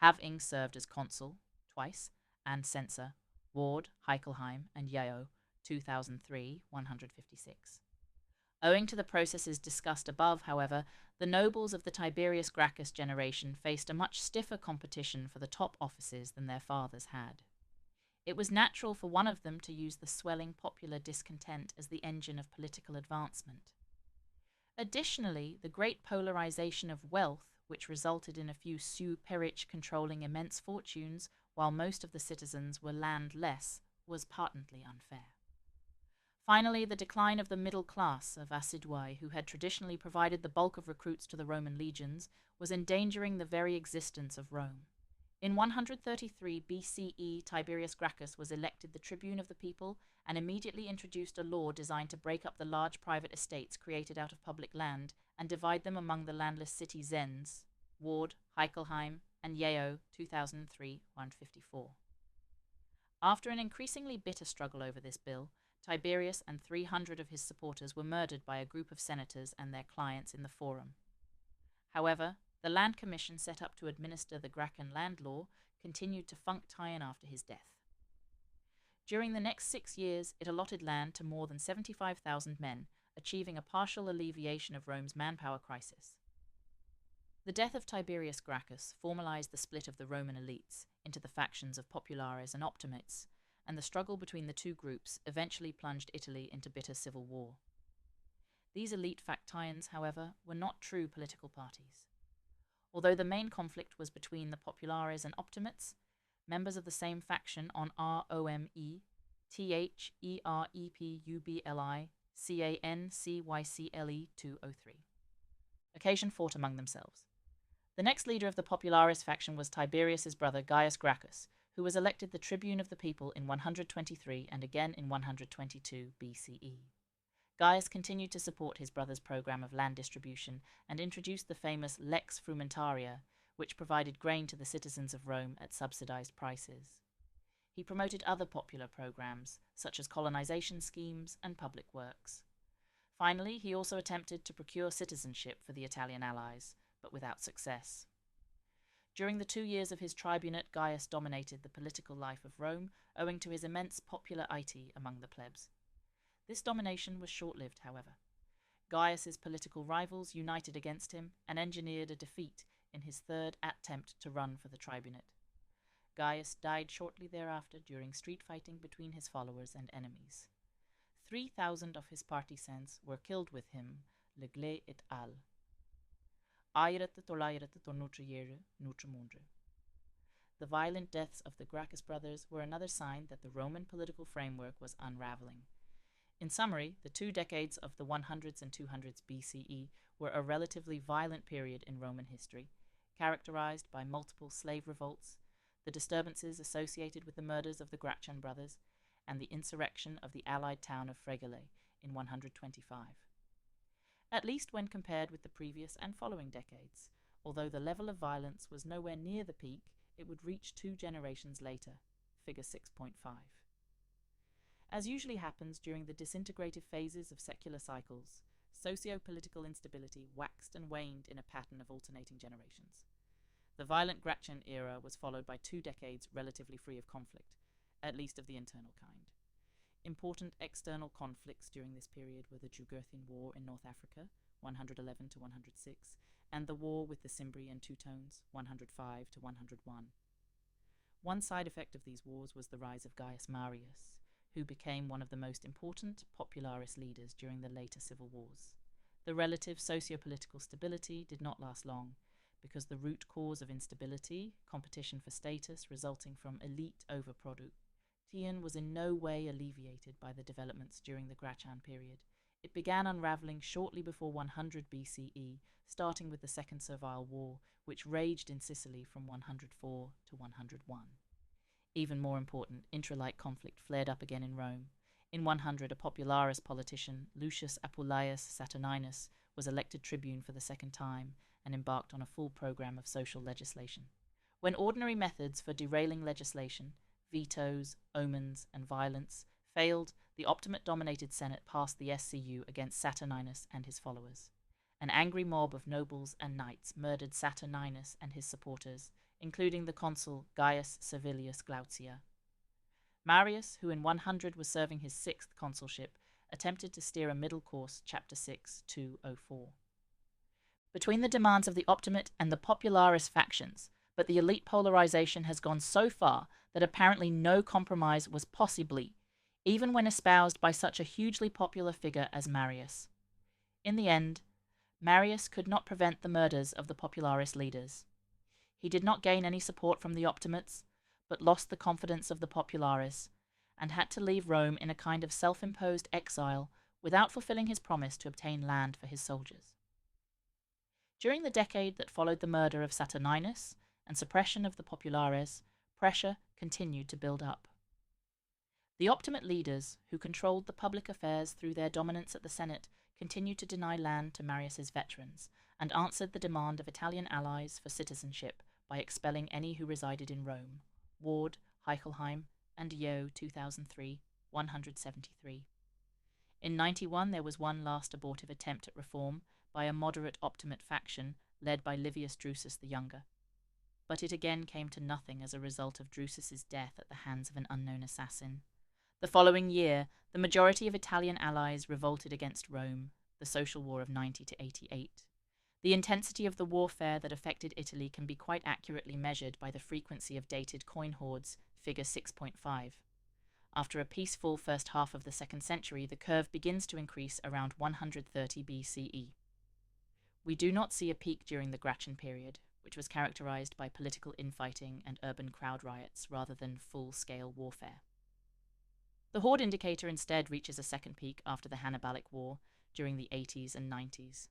Having served as consul twice and censor, Ward, Heickelheim, and Yeo, 2003, 156. Owing to the processes discussed above, however, the nobles of the Tiberius Gracchus generation faced a much stiffer competition for the top offices than their fathers had. It was natural for one of them to use the swelling popular discontent as the engine of political advancement. Additionally, the great polarization of wealth, which resulted in a few sous-perich controlling immense fortunes while most of the citizens were landless, was patently unfair. Finally, the decline of the middle class of Assiduai, who had traditionally provided the bulk of recruits to the Roman legions, was endangering the very existence of Rome. In 133 BCE, Tiberius Gracchus was elected the tribune of the people and immediately introduced a law designed to break up the large private estates created out of public land and divide them among the landless city Zens, Ward, Heickelheim, and Yeo, 2003, 154. After an increasingly bitter struggle over this bill, Tiberius and 300 of his supporters were murdered by a group of senators and their clients in the Forum. However, the Land Commission set up to administer the Graccan land law continued to function after his death. During the next 6 years, it allotted land to more than 75,000 men, achieving a partial alleviation of Rome's manpower crisis. The death of Tiberius Gracchus formalized the split of the Roman elites into the factions of populares and optimates, and the struggle between the two groups eventually plunged Italy into bitter civil war. These elite factions, however, were not true political parties. Although the main conflict was between the populares and optimates, members of the same faction on Rome, Therepubli, Cancycle 203 occasion fought among themselves. The next leader of the populares faction was Tiberius's brother Gaius Gracchus, who was elected the tribune of the people in 123 and again in 122 BCE. Gaius continued to support his brother's program of land distribution and introduced the famous Lex Frumentaria, which provided grain to the citizens of Rome at subsidized prices. He promoted other popular programs, such as colonization schemes and public works. Finally, he also attempted to procure citizenship for the Italian allies, but without success. During the 2 years of his tribunate, Gaius dominated the political life of Rome, owing to his immense popularity among the plebs. This domination was short-lived, however. Gaius's political rivals united against him and engineered a defeat in his third attempt to run for the tribunate. Gaius died shortly thereafter during street fighting between his followers and enemies. 3,000 of his partisans were killed with him, Legle et al. The violent deaths of the Gracchus brothers were another sign that the Roman political framework was unraveling. In summary, the 2 decades of the 100s and 200s BCE were a relatively violent period in Roman history, characterized by multiple slave revolts, the disturbances associated with the murders of the Gracchus brothers, and the insurrection of the allied town of Fregale in 125. At least when compared with the previous and following decades, although the level of violence was nowhere near the peak, it would reach 2 generations later, figure 6.5. As usually happens during the disintegrative phases of secular cycles, socio-political instability waxed and waned in a pattern of alternating generations. The violent Gracchus era was followed by 2 decades relatively free of conflict, at least of the internal kind. Important external conflicts during this period were the Jugurthine War in North Africa, 111 to 106, and the war with the Cimbri and Teutones, 105 to 101. One side effect of these wars was the rise of Gaius Marius, who became one of the most important popularis leaders during the later civil wars. The relative socio-political stability did not last long, because the root cause of instability, competition for status resulting from elite overproduction, was in no way alleviated by the developments during the Gracchus period. It began unraveling shortly before 100 BCE, starting with the Second Servile War, which raged in Sicily from 104 to 101. Even more important, intralike conflict flared up again in Rome. In 100, a popularis politician, Lucius Appuleius Saturninus, was elected tribune for the second time and embarked on a full program of social legislation. When ordinary methods for derailing legislation, vetoes, omens, and violence, failed, the Optimate-dominated Senate passed the SCU against Saturninus and his followers. An angry mob of nobles and knights murdered Saturninus and his supporters, including the consul Gaius Servilius Glaucia. Marius, who in 100 was serving his sixth consulship, attempted to steer a middle course, chapter 6, 204. Between the demands of the Optimate and the Popularis factions, but the elite polarization has gone so far that apparently no compromise was possible, even when espoused by such a hugely popular figure as Marius. In the end, Marius could not prevent the murders of the Popularis leaders. He did not gain any support from the Optimates, but lost the confidence of the Popularis, and had to leave Rome in a kind of self-imposed exile without fulfilling his promise to obtain land for his soldiers. During the decade that followed the murder of Saturninus and suppression of the Populares, pressure continued to build up. The Optimate leaders, who controlled the public affairs through their dominance at the Senate, continued to deny land to Marius's veterans and answered the demand of Italian allies for citizenship by expelling any who resided in Rome. Ward, Heichelheim, and Yeo, 2003, 173. In 91 there was one last abortive attempt at reform by a moderate Optimate faction led by Livius Drusus the Younger. But it again came to nothing as a result of Drusus's death at the hands of an unknown assassin. The following year, the majority of Italian allies revolted against Rome, the Social War of 90 to 88. The intensity of the warfare that affected Italy can be quite accurately measured by the frequency of dated coin hoards, figure 6.5. After a peaceful first half of the 2nd century, the curve begins to increase around 130 BCE. We do not see a peak during the Gratian period, which was characterized by political infighting and urban crowd riots rather than full-scale warfare. The horde indicator instead reaches a second peak after the Hannibalic War during the 80s and 90s.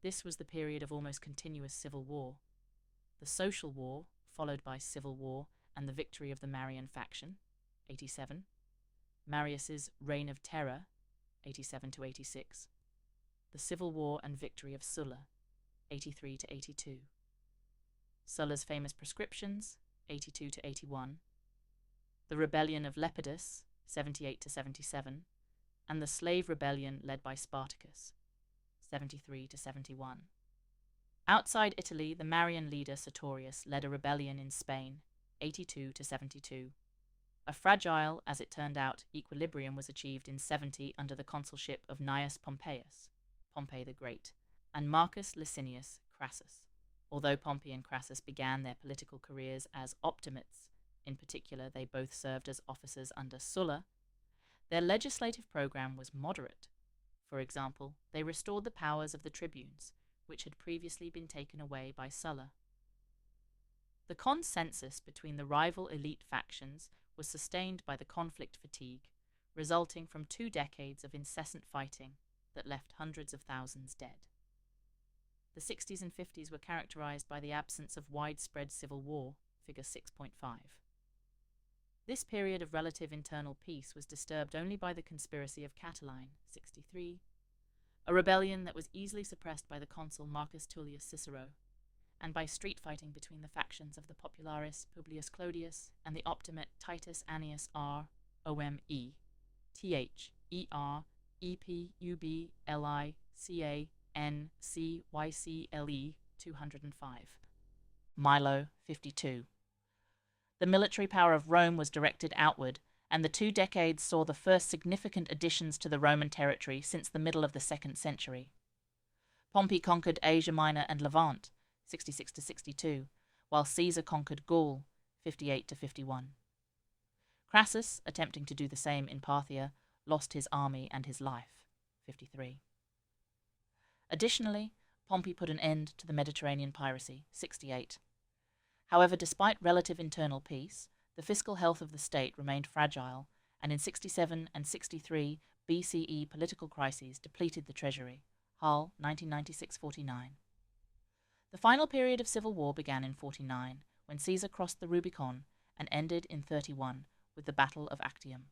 This was the period of almost continuous civil war. The Social War, followed by civil war and the victory of the Marian faction, 87. Marius's Reign of Terror, 87 to 86. The Civil War and victory of Sulla, 83 to 82. Sulla's famous proscriptions, 82 to 81. The Rebellion of Lepidus, 78 to 77, and the Slave Rebellion led by Spartacus, 73 to 71. Outside Italy, the Marian leader Sertorius led a rebellion in Spain, 82 to 72. A fragile, as it turned out, equilibrium was achieved in 70 under the consulship of Gnaeus Pompeius, Pompey the Great, and Marcus Licinius Crassus. Although Pompey and Crassus began their political careers as Optimates, in particular they both served as officers under Sulla, their legislative program was moderate. For example, they restored the powers of the tribunes, which had previously been taken away by Sulla. The consensus between the rival elite factions was sustained by the conflict fatigue, resulting from 2 decades of incessant fighting that left hundreds of thousands dead. The 60s and 50s were characterized by the absence of widespread civil war, figure 6.5. This period of relative internal peace was disturbed only by the conspiracy of Catiline, 63, a rebellion that was easily suppressed by the consul Marcus Tullius Cicero, and by street fighting between the factions of the Popularis Publius Clodius and the Optimate Titus Annius R. Ome, T-H-E-R EPUBLICANCYCLE 205. Milo, 52. The military power of Rome was directed outward, and the 2 decades saw the first significant additions to the Roman territory since the middle of the 2nd century. Pompey conquered Asia Minor and Levant, 66 to 62, while Caesar conquered Gaul, 58 to 51. Crassus, attempting to do the same in Parthia, lost his army and his life, 53. Additionally, Pompey put an end to the Mediterranean piracy, 68. However, despite relative internal peace, the fiscal health of the state remained fragile, and in 67 and 63 BCE political crises depleted the treasury. Hull, 1996-49. The final period of civil war began in 49, when Caesar crossed the Rubicon, and ended in 31 with the Battle of Actium.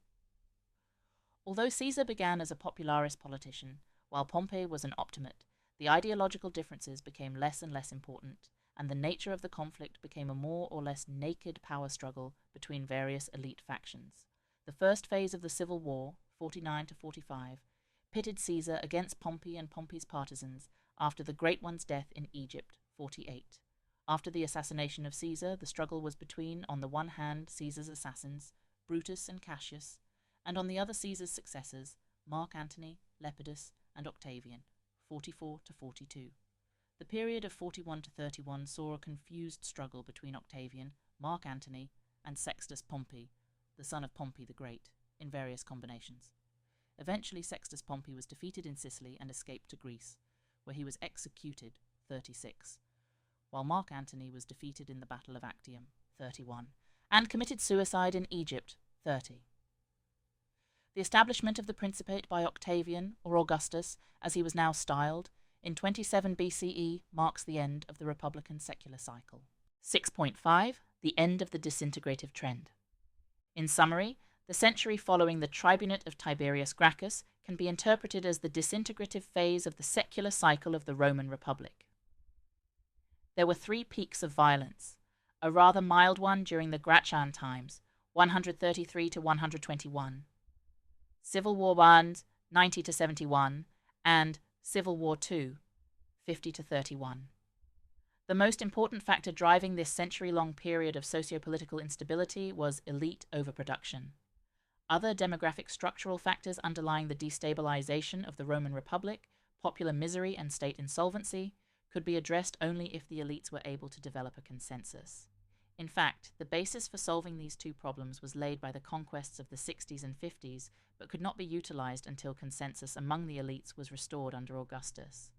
Although Caesar began as a popularis politician, while Pompey was an Optimate, the ideological differences became less and less important, and the nature of the conflict became a more or less naked power struggle between various elite factions. The first phase of the Civil War, 49 to 45, pitted Caesar against Pompey and Pompey's partisans after the Great One's death in Egypt, 48. After the assassination of Caesar, the struggle was between, on the one hand, Caesar's assassins, Brutus and Cassius, and on the other Caesar's successors, Mark Antony, Lepidus, and Octavian, 44 to 42. The period of 41 to 31 saw a confused struggle between Octavian, Mark Antony, and Sextus Pompey, the son of Pompey the Great, in various combinations. Eventually, Sextus Pompey was defeated in Sicily and escaped to Greece, where he was executed, 36, while Mark Antony was defeated in the Battle of Actium, 31, and committed suicide in Egypt, 30. The establishment of the Principate by Octavian, or Augustus, as he was now styled, in 27 BCE marks the end of the Republican secular cycle. 6.5. The end of the disintegrative trend. In summary, the century following the tribunate of Tiberius Gracchus can be interpreted as the disintegrative phase of the secular cycle of the Roman Republic. There were 3 peaks of violence, a rather mild one during the Gracchian times, 133 to 121, Civil War 1, 90 to 71, and Civil War II, 50 to 31. The most important factor driving this century-long period of socio-political instability was elite overproduction. Other demographic structural factors underlying the destabilization of the Roman Republic, popular misery and state insolvency, could be addressed only if the elites were able to develop a consensus. In fact, the basis for solving these 2 problems was laid by the conquests of the 60s and 50s, but could not be utilized until consensus among the elites was restored under Augustus.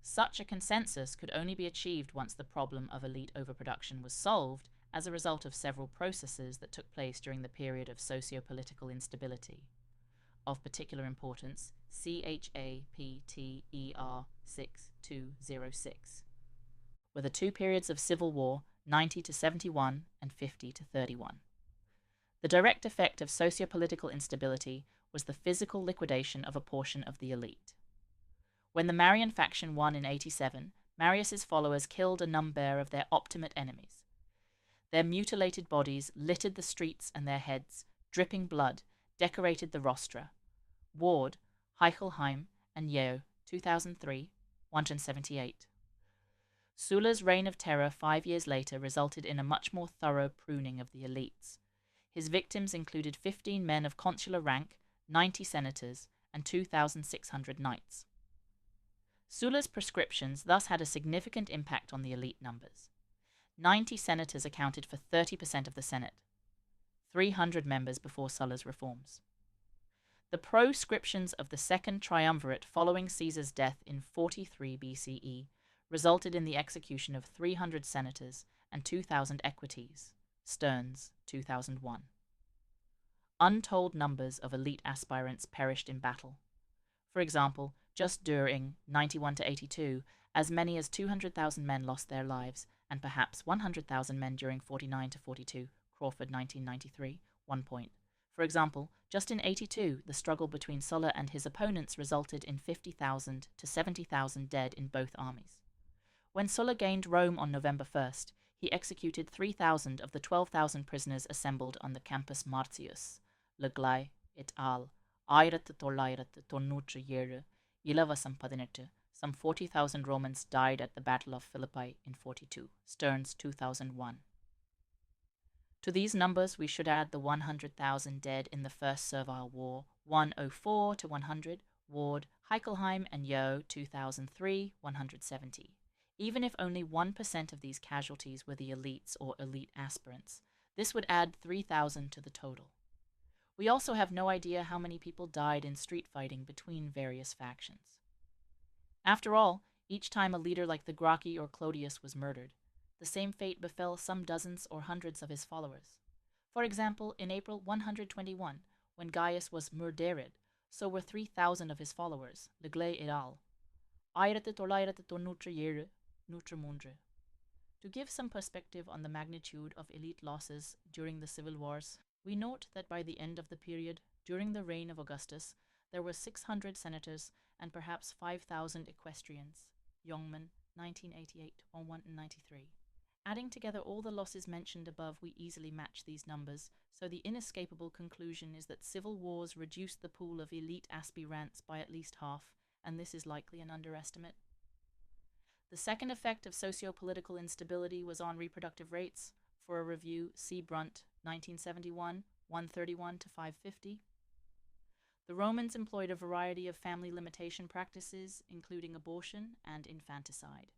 Such a consensus could only be achieved once the problem of elite overproduction was solved as a result of several processes that took place during the period of socio-political instability. Of particular importance, CHAPTER 6206 were the 2 periods of civil war, 90 to 71 and 50 to 31. The direct effect of socio-political instability was the physical liquidation of a portion of the elite. When the Marian faction won in 87, Marius's followers killed a number of their obstinate enemies. Their mutilated bodies littered the streets, and their heads, dripping blood, decorated the rostra. Ward, Heichelheim, and Yeo, 2003, 178. Sulla's reign of terror 5 years later resulted in a much more thorough pruning of the elites. His victims included 15 men of consular rank, 90 senators, and 2,600 knights. Sulla's prescriptions thus had a significant impact on the elite numbers. 90 senators accounted for 30% of the Senate, 300 members before Sulla's reforms. The proscriptions of the Second Triumvirate following Caesar's death in 43 BCE resulted in the execution of 300 senators and 2,000 equites, Stearns, 2001. Untold numbers of elite aspirants perished in battle. For example, just during 91 to 82, as many as 200,000 men lost their lives, and perhaps 100,000 men during 49 to 42, Crawford 1993, 1 point. For example, just in 82, the struggle between Sulla and his opponents resulted in 50,000 to 70,000 dead in both armies. When Sulla gained Rome on November 1st, he executed 3,000 of the 12,000 prisoners assembled on the Campus Martius, Leglai et al. 1997. Some 40,000 Romans died at the Battle of Philippi in 42, Stearns 2001. To these numbers we should add the 100,000 dead in the First Servile War, 104 to 100, Ward, Heichelheim, and Yeo 2003, 170. Even if only 1% of these casualties were the elites or elite aspirants, this would add 3,000 to the total. We also have no idea how many people died in street fighting between various factions. After all, each time a leader like the Gracchi or Clodius was murdered, the same fate befell some dozens or hundreds of his followers. For example, in April 121, when Gaius was murdered, so were 3,000 of his followers, Leglai et al. 1997. To give some perspective on the magnitude of elite losses during the civil wars, we note that by the end of the period, during the reign of Augustus, there were 600 senators and perhaps 5,000 equestrians, Youngman, 1988-193. Adding together all the losses mentioned above, we easily match these numbers, so the inescapable conclusion is that civil wars reduced the pool of elite aspirants by at least half, and this is likely an underestimate. The second effect of socio-political instability was on reproductive rates. For a review, see Brunt, 1971, 131 to 550. The Romans employed a variety of family limitation practices, including abortion and infanticide.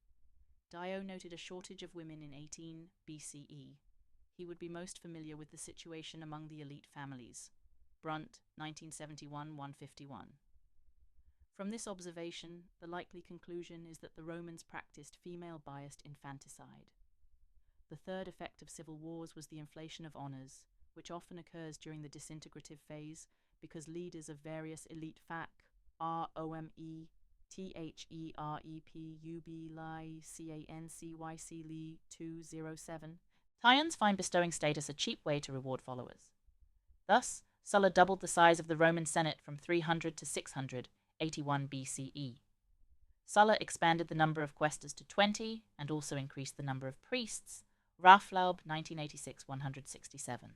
Dio noted a shortage of women in 18 BCE. He would be most familiar with the situation among the elite families. Brunt, 1971, 151. From this observation, the likely conclusion is that the Romans practiced female-biased infanticide. The third effect of civil wars was the inflation of honors, which often occurs during the disintegrative phase because leaders of various elite fac, ROME, THEREP, UB, LI, CANCYC, Li, 207. Tyans find bestowing status a cheap way to reward followers. Thus, Sulla doubled the size of the Roman Senate from 300 to 600, 81 BCE. Sulla expanded the number of quaestors to 20 and also increased the number of priests. Rafflaub, 1986, 167.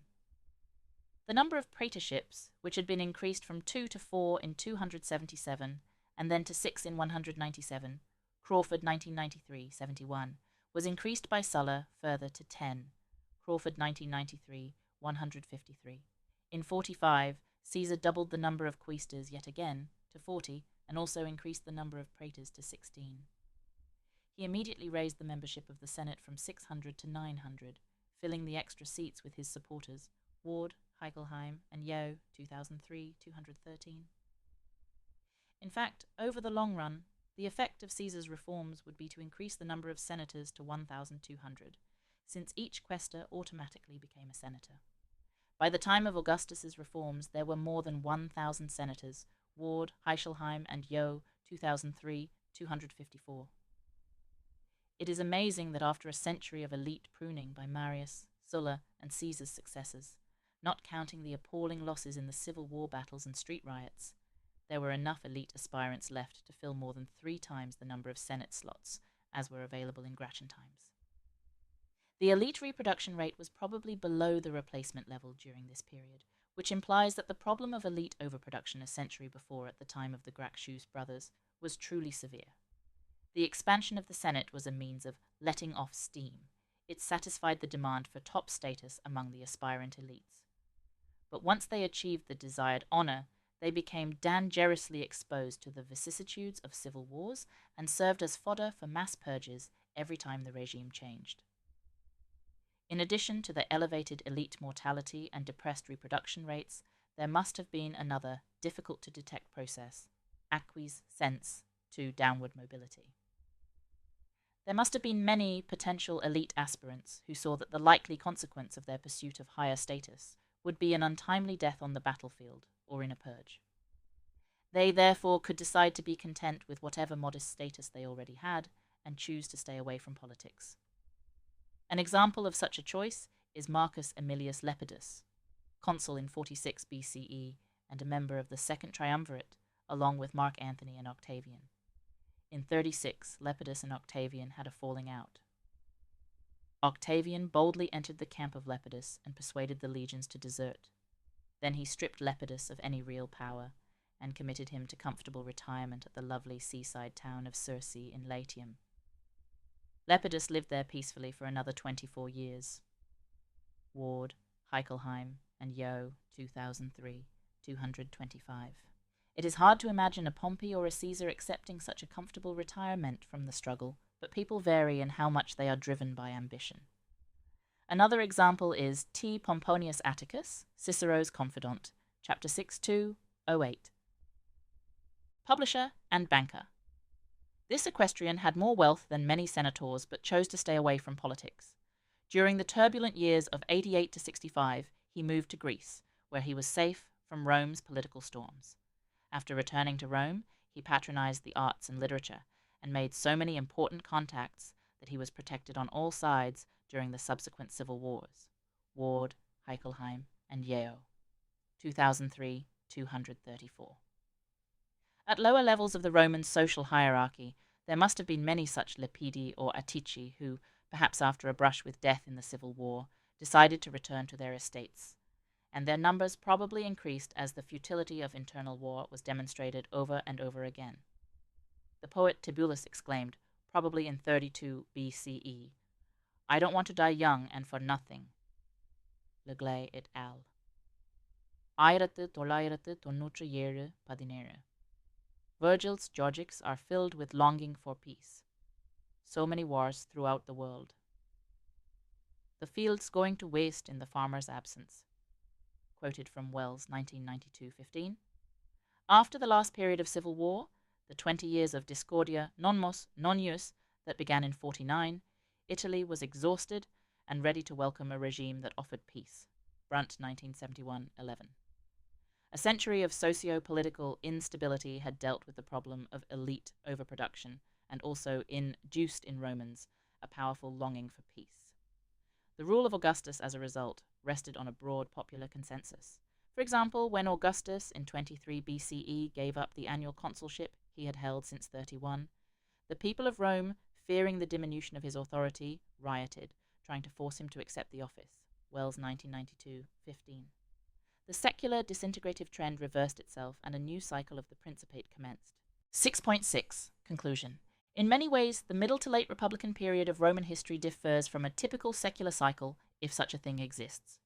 The number of praetorships, which had been increased from 2 to 4 in 277 and then to 6 in 197, Crawford, 1993, 71, was increased by Sulla further to 10, Crawford, 1993, 153. In 45, Caesar doubled the number of quaestors yet again to 40 and also increased the number of praetors to 16. He immediately raised the membership of the Senate from 600 to 900, filling the extra seats with his supporters, Ward, Heickelheim, and Yeo, 2003, 213. In fact, over the long run, the effect of Caesar's reforms would be to increase the number of senators to 1,200, since each quaestor automatically became a senator. By the time of Augustus's reforms, there were more than 1,000 senators, Ward, Heichelheim, and Yeo, 2003, 254. It is amazing that after a century of elite pruning by Marius, Sulla, and Caesar's successors, not counting the appalling losses in the civil war battles and street riots, there were enough elite aspirants left to fill more than 3 times the number of Senate slots as were available in Gratian times. The elite reproduction rate was probably below the replacement level during this period, which implies that the problem of elite overproduction a century before at the time of the Gracchus brothers was truly severe. The expansion of the Senate was a means of letting off steam. It satisfied the demand for top status among the aspirant elites. But once they achieved the desired honor, they became dangerously exposed to the vicissitudes of civil wars and served as fodder for mass purges every time the regime changed. In addition to the elevated elite mortality and depressed reproduction rates, there must have been another difficult-to-detect process, acquiescence to downward mobility. There must have been many potential elite aspirants who saw that the likely consequence of their pursuit of higher status would be an untimely death on the battlefield or in a purge. They therefore could decide to be content with whatever modest status they already had and choose to stay away from politics. An example of such a choice is Marcus Aemilius Lepidus, consul in 46 BCE and a member of the Second Triumvirate, along with Mark Antony and Octavian. In 36, Lepidus and Octavian had a falling out. Octavian boldly entered the camp of Lepidus and persuaded the legions to desert. Then he stripped Lepidus of any real power and committed him to comfortable retirement at the lovely seaside town of Circe in Latium. Lepidus lived there peacefully for another 24 years. Ward, Heickelheim, and Yeo, 2003, 225. It is hard to imagine a Pompey or a Caesar accepting such a comfortable retirement from the struggle, but people vary in how much they are driven by ambition. Another example is T. Pomponius Atticus, Cicero's confidant, chapter 6208. Publisher and banker. This equestrian had more wealth than many senators, but chose to stay away from politics. During the turbulent years of 88 to 65, he moved to Greece, where he was safe from Rome's political storms. After returning to Rome, he patronized the arts and literature, and made so many important contacts that he was protected on all sides during the subsequent civil wars. Ward, Heickelheim, and Yeo, 2003, 234. At lower levels of the Roman social hierarchy, there must have been many such Lepidi or Attici who, perhaps after a brush with death in the civil war, decided to return to their estates, and their numbers probably increased as the futility of internal war was demonstrated over and over again. The poet Tibullus exclaimed, probably in 32 BCE. I don't want to die young and for nothing. Leglay et al. 1997. Virgil's Georgics are filled with longing for peace. So many wars throughout the world. The fields going to waste in the farmer's absence. Quoted from Wells, 1992-15. After the last period of civil war, the 20 years of discordia non mos non jus that began in 49, Italy was exhausted and ready to welcome a regime that offered peace. Brunt, 1971-11. A century of socio-political instability had dealt with the problem of elite overproduction and also induced in Romans a powerful longing for peace. The rule of Augustus, as a result, rested on a broad popular consensus. For example, when Augustus in 23 BCE gave up the annual consulship he had held since 31, the people of Rome, fearing the diminution of his authority, rioted, trying to force him to accept the office. Wells, 1992-15. The secular disintegrative trend reversed itself and a new cycle of the Principate commenced. 6.6. Conclusion. In many ways, the middle to late Republican period of Roman history differs from a typical secular cycle, if such a thing exists.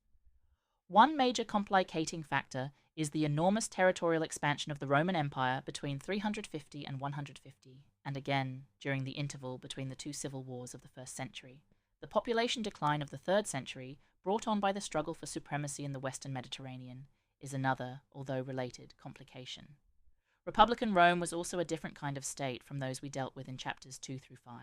One major complicating factor is the enormous territorial expansion of the Roman Empire between 350 and 150, and again during the interval between the two civil wars of the 1st century. The population decline of the 3rd century, brought on by the struggle for supremacy in the Western Mediterranean, is another, although related, complication. Republican Rome was also a different kind of state from those we dealt with in chapters 2 through 5.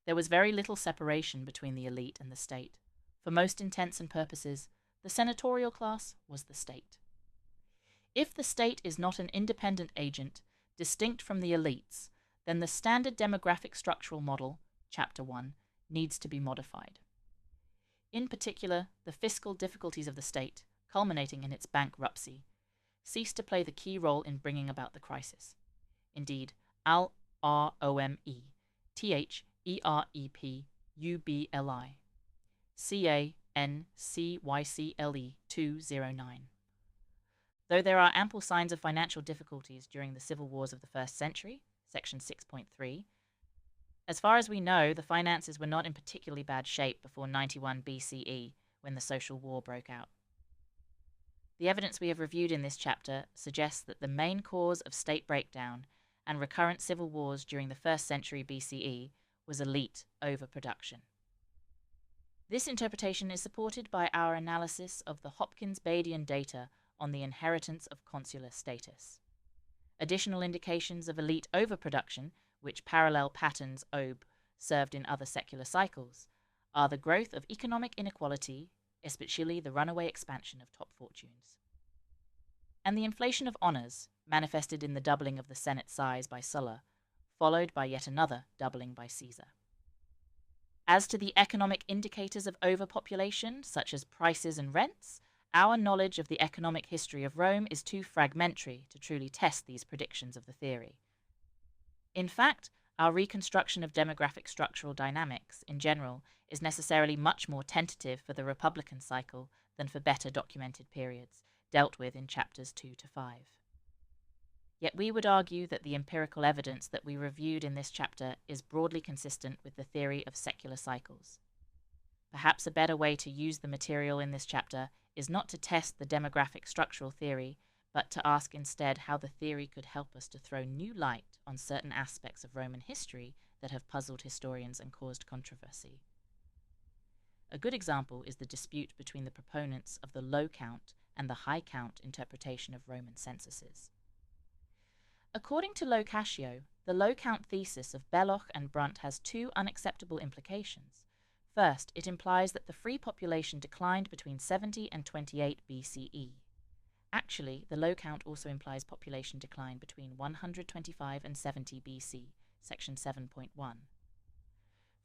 There was very little separation between the elite and the state. For most intents and purposes, the senatorial class was the state. If the state is not an independent agent, distinct from the elites, then the standard demographic structural model, chapter 1, needs to be modified. In particular, the fiscal difficulties of the state, culminating in its bankruptcy, ceased to play the key role in bringing about the crisis. Indeed, Al-Rome, T-H-E-R-E-P-U-B-L-I, C-A-N-C-Y-C-L-E 209. Though there are ample signs of financial difficulties during the civil wars of the 1st century, section 6.3, as far as we know, the finances were not in particularly bad shape before 91 BCE, when the social war broke out. The evidence we have reviewed in this chapter suggests that the main cause of state breakdown and recurrent civil wars during the 1st century BCE was elite overproduction. This interpretation is supported by our analysis of the Hopkins-Badian data on the inheritance of consular status. Additional indications of elite overproduction, which parallel patterns observed in other secular cycles, are the growth of economic inequality, especially the runaway expansion of top fortunes, and the inflation of honours, manifested in the doubling of the Senate size by Sulla, followed by yet another doubling by Caesar. As to the economic indicators of overpopulation, such as prices and rents, our knowledge of the economic history of Rome is too fragmentary to truly test these predictions of the theory. In fact, our reconstruction of demographic structural dynamics, in general, is necessarily much more tentative for the Republican cycle than for better documented periods, dealt with in chapters 2 to 5. Yet we would argue that the empirical evidence that we reviewed in this chapter is broadly consistent with the theory of secular cycles. Perhaps a better way to use the material in this chapter is not to test the demographic structural theory, but to ask instead how the theory could help us to throw new light on certain aspects of Roman history that have puzzled historians and caused controversy. A good example is the dispute between the proponents of the low count and the high count interpretation of Roman censuses. According to Locascio, the low count thesis of Belloch and Brunt has two unacceptable implications. First, it implies that the free population declined between 70 and 28 BCE. Actually, the low count also implies population decline between 125 and 70 BC, section 7.1.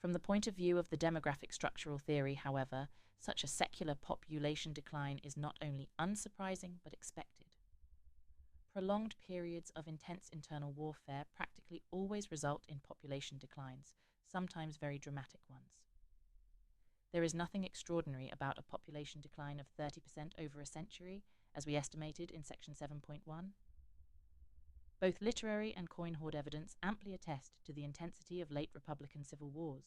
From the point of view of the demographic structural theory, however, such a secular population decline is not only unsurprising but expected. Prolonged periods of intense internal warfare practically always result in population declines, sometimes very dramatic ones. There is nothing extraordinary about a population decline of 30% over a century, as we estimated in section 7.1. Both literary and coin hoard evidence amply attest to the intensity of late Republican civil wars.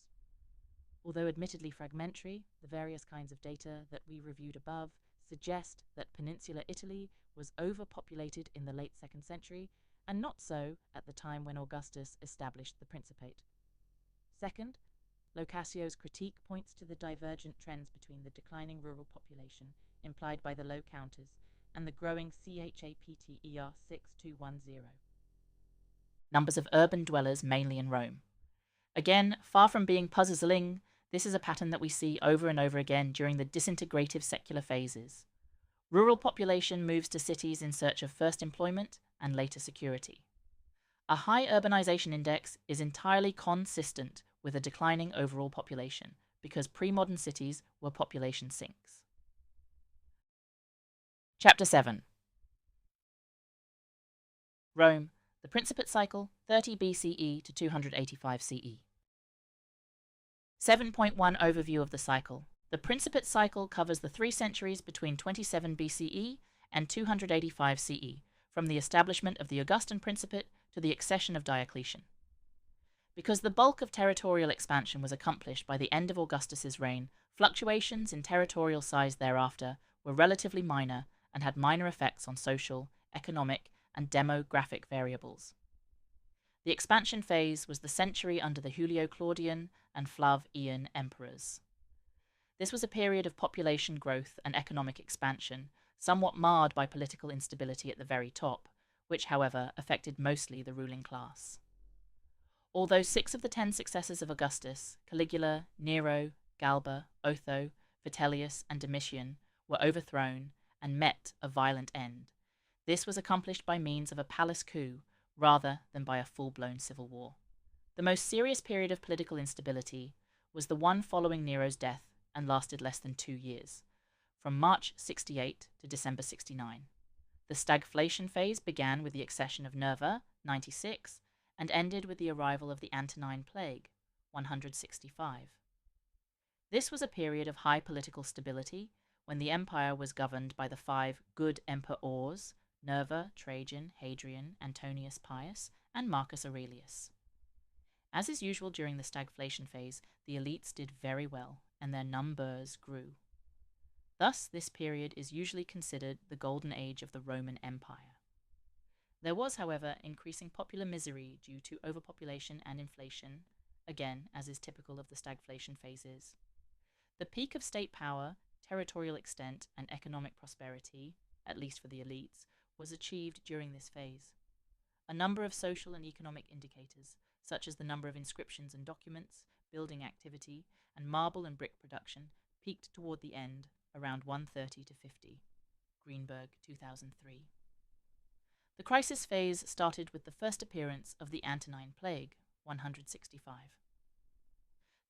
Although admittedly fragmentary, the various kinds of data that we reviewed above suggest that peninsular Italy was overpopulated in the late 2nd century, and not so at the time when Augustus established the Principate. Second, Locasio's critique points to the divergent trends between the declining rural population implied by the low counters and the growing CHAPTER 6210. Numbers of urban dwellers mainly in Rome. Again, far from being puzzling, this is a pattern that we see over and over again during the disintegrative secular phases. Rural population moves to cities in search of first employment and later security. A high urbanization index is entirely consistent with a declining overall population because pre-modern cities were population sinks. Chapter 7. Rome, the Principate cycle, 30 BCE to 285 CE. 7.1 Overview of the cycle. The Principate cycle covers the 3 centuries between 27 BCE and 285 CE, from the establishment of the Augustan Principate to the accession of Diocletian. Because the bulk of territorial expansion was accomplished by the end of Augustus's reign, fluctuations in territorial size thereafter were relatively minor and had minor effects on social, economic, and demographic variables. The expansion phase was the century under the Julio-Claudian and Flavian emperors. This was a period of population growth and economic expansion, somewhat marred by political instability at the very top, which, however, affected mostly the ruling class. Although 6 of the 10 successors of Augustus, Caligula, Nero, Galba, Otho, Vitellius, and Domitian, were overthrown and met a violent end, this was accomplished by means of a palace coup rather than by a full-blown civil war. The most serious period of political instability was the one following Nero's death and lasted less than 2 years, from March 68 to December 69. The stagflation phase began with the accession of Nerva, 96, and ended with the arrival of the Antonine Plague, 165. This was a period of high political stability when the empire was governed by the 5 good emperors, Nerva, Trajan, Hadrian, Antonius Pius, and Marcus Aurelius. As is usual during the stagflation phase, the elites did very well, and their numbers grew. Thus, this period is usually considered the golden age of the Roman Empire. There was, however, increasing popular misery due to overpopulation and inflation, again, as is typical of the stagflation phases. The peak of state power, territorial extent, and economic prosperity, at least for the elites, was achieved during this phase. A number of social and economic indicators, such as the number of inscriptions and documents, building activity, and marble and brick production, peaked toward the end, around 130 to 50. Greenberg, 2003. The crisis phase started with the first appearance of the Antonine Plague, 165.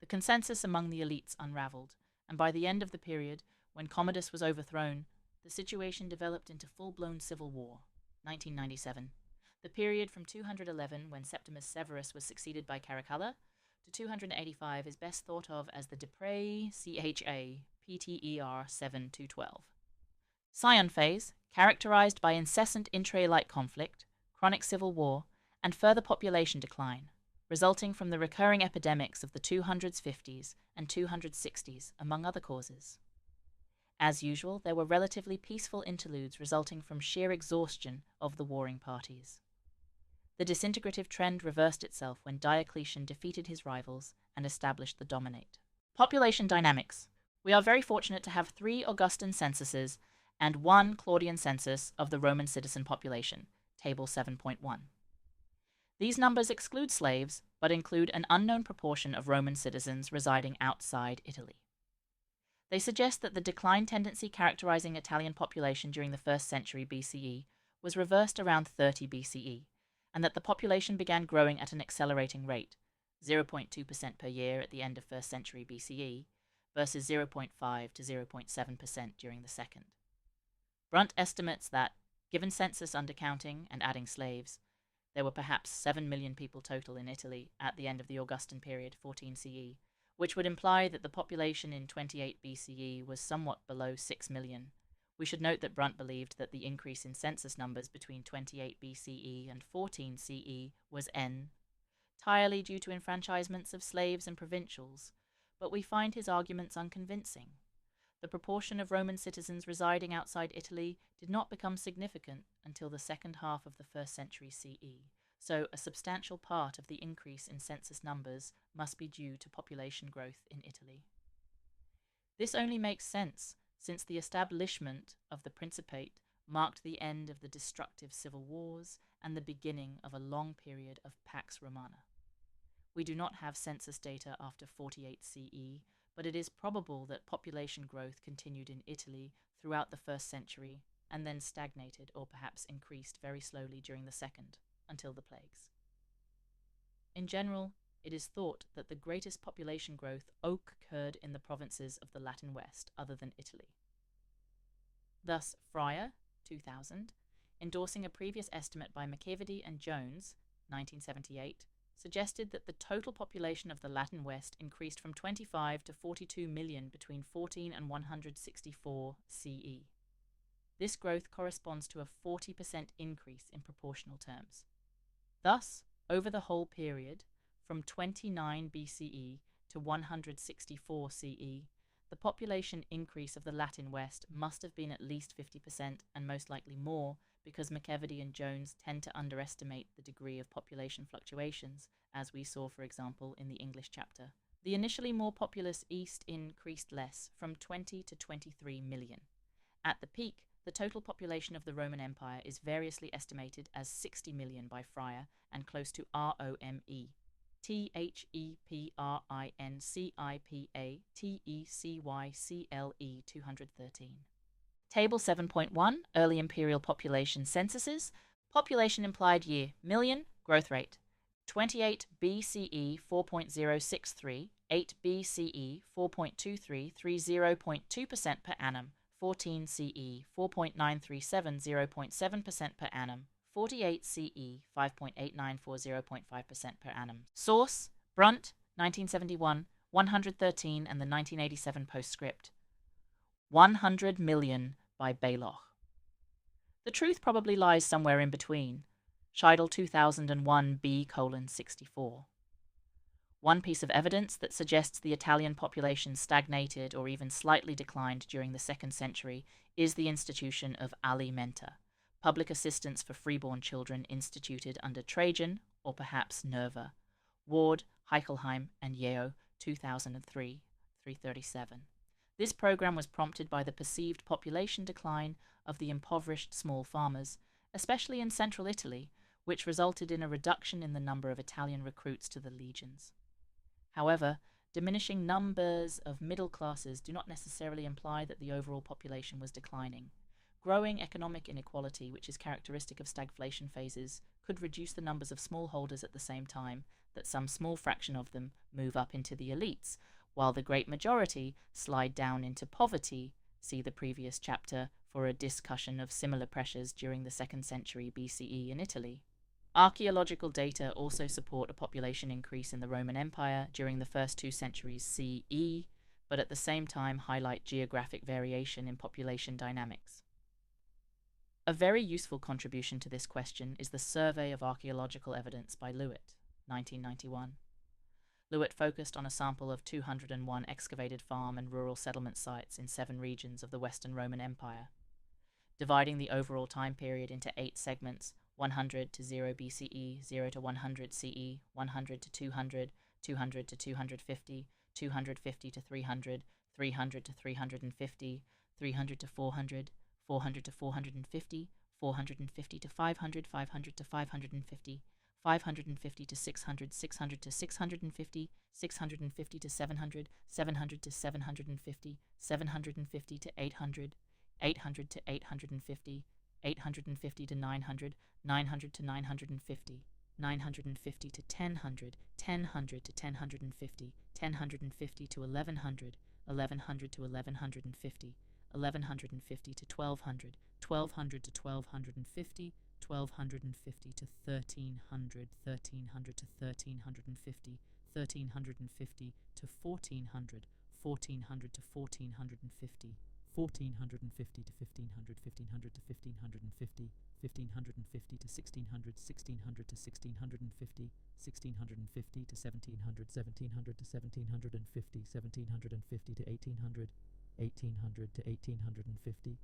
The consensus among the elites unraveled, and by the end of the period, when Commodus was overthrown, the situation developed into full-blown civil war, 1997. The period from 211, when Septimus Severus was succeeded by Caracalla, to 285 is best thought of as the Depré CHA PTER 7-12. Scion phase, characterized by incessant intra-elite conflict, chronic civil war, and further population decline, resulting from the recurring epidemics of the 250s and 260s, among other causes. As usual, there were relatively peaceful interludes resulting from sheer exhaustion of the warring parties. The disintegrative trend reversed itself when Diocletian defeated his rivals and established the Dominate. Population dynamics. We are very fortunate to have 3 Augustan censuses and 1 Claudian census of the Roman citizen population, Table 7.1. These numbers exclude slaves, but include an unknown proportion of Roman citizens residing outside Italy. They suggest that the decline tendency characterizing Italian population during the 1st century BCE was reversed around 30 BCE, and that the population began growing at an accelerating rate, 0.2% per year at the end of 1st century BCE, versus 0.5 to 0.7% during the 2nd. Brunt estimates that, given census undercounting and adding slaves, there were perhaps 7 million people total in Italy at the end of the Augustan period, 14 CE, which would imply that the population in 28 BCE was somewhat below 6 million, We should note that Brunt believed that the increase in census numbers between 28 BCE and 14 CE was entirely due to enfranchisements of slaves and provincials, but we find his arguments unconvincing. The proportion of Roman citizens residing outside Italy did not become significant until the second half of the 1st century CE, so a substantial part of the increase in census numbers must be due to population growth in Italy. This only makes sense since the establishment of the Principate marked the end of the destructive civil wars and the beginning of a long period of Pax Romana. We do not have census data after 48 CE, but it is probable that population growth continued in Italy throughout the 1st century and then stagnated or perhaps increased very slowly during the 2nd, until the plagues. In general, it is thought that the greatest population growth occurred in the provinces of the Latin West, other than Italy. Thus, Fryer, 2000, endorsing a previous estimate by McKevedy and Jones, 1978, suggested that the total population of the Latin West increased from 25 to 42 million between 14 and 164 CE. This growth corresponds to a 40% increase in proportional terms. Thus, over the whole period, from 29 BCE to 164 CE, the population increase of the Latin West must have been at least 50% and most likely more, because McKevedy and Jones tend to underestimate the degree of population fluctuations, as we saw, for example, in the English chapter. The initially more populous East increased less, from 20 to 23 million. At the peak, the total population of the Roman Empire is variously estimated as 60 million by Fryer and close to Rome. THEPRINCIPATECYCLE 213. Table 7.1, Early Imperial Population Censuses. Population implied year, million, growth rate. 28 BCE 4.063, 8 BCE 4.23, 30.2% per annum, 14 CE 4.937, 0.7% per annum, 48 CE 5.8940, 0.5% per annum. Source, Brunt, 1971, 113 and the 1987 postscript. 100 million by Bayloch. The truth probably lies somewhere in between. Scheidel 2001 B:64. One piece of evidence that suggests the Italian population stagnated or even slightly declined during the 2nd century is the institution of alimenta, public assistance for freeborn children instituted under Trajan, or perhaps Nerva. Ward, Heichelheim, and Yeo, 2003, 337. This program was prompted by the perceived population decline of the impoverished small farmers, especially in central Italy, which resulted in a reduction in the number of Italian recruits to the legions. However, diminishing numbers of middle classes do not necessarily imply that the overall population was declining. Growing economic inequality, which is characteristic of stagflation phases, could reduce the numbers of smallholders at the same time that some small fraction of them move up into the elites, while the great majority slide down into poverty. See the previous chapter for a discussion of similar pressures during the 2nd century BCE in Italy. Archaeological data also support a population increase in the Roman Empire during the first 2 centuries CE, but at the same time highlight geographic variation in population dynamics. A very useful contribution to this question is the Survey of Archaeological Evidence by Lewitt, 1991. Lewitt focused on a sample of 201 excavated farm and rural settlement sites in 7 regions of the Western Roman Empire. Dividing the overall time period into 8 segments, 100 to 0 BCE, 0 to 100 CE, 100 to 200, 200 to 250, 250 to 300, 300 to 350, 300 to 400, 400 to 450, 450 to 500, 500 to 550, 550 to 600, 600 to 650, 650 to 700, 700 to 750, 750 to 800, 800 to 850, 850 to 900, 900 to 950, 950 to 1000, 1000 to 1050, 1050 to 1100, 1100 to 1150, 1150 to 1200, 1200 to 1250, 1250 to 1300, 1300 to 1350, 1350 to 1400, 1400 to 1450, 1450 to 1500, 1500 to 1550, 1550 to 1600, 1600 to 1650, 1650 to 1700, 1700 to 1750, 1750 to 1800, 1800 to 1850,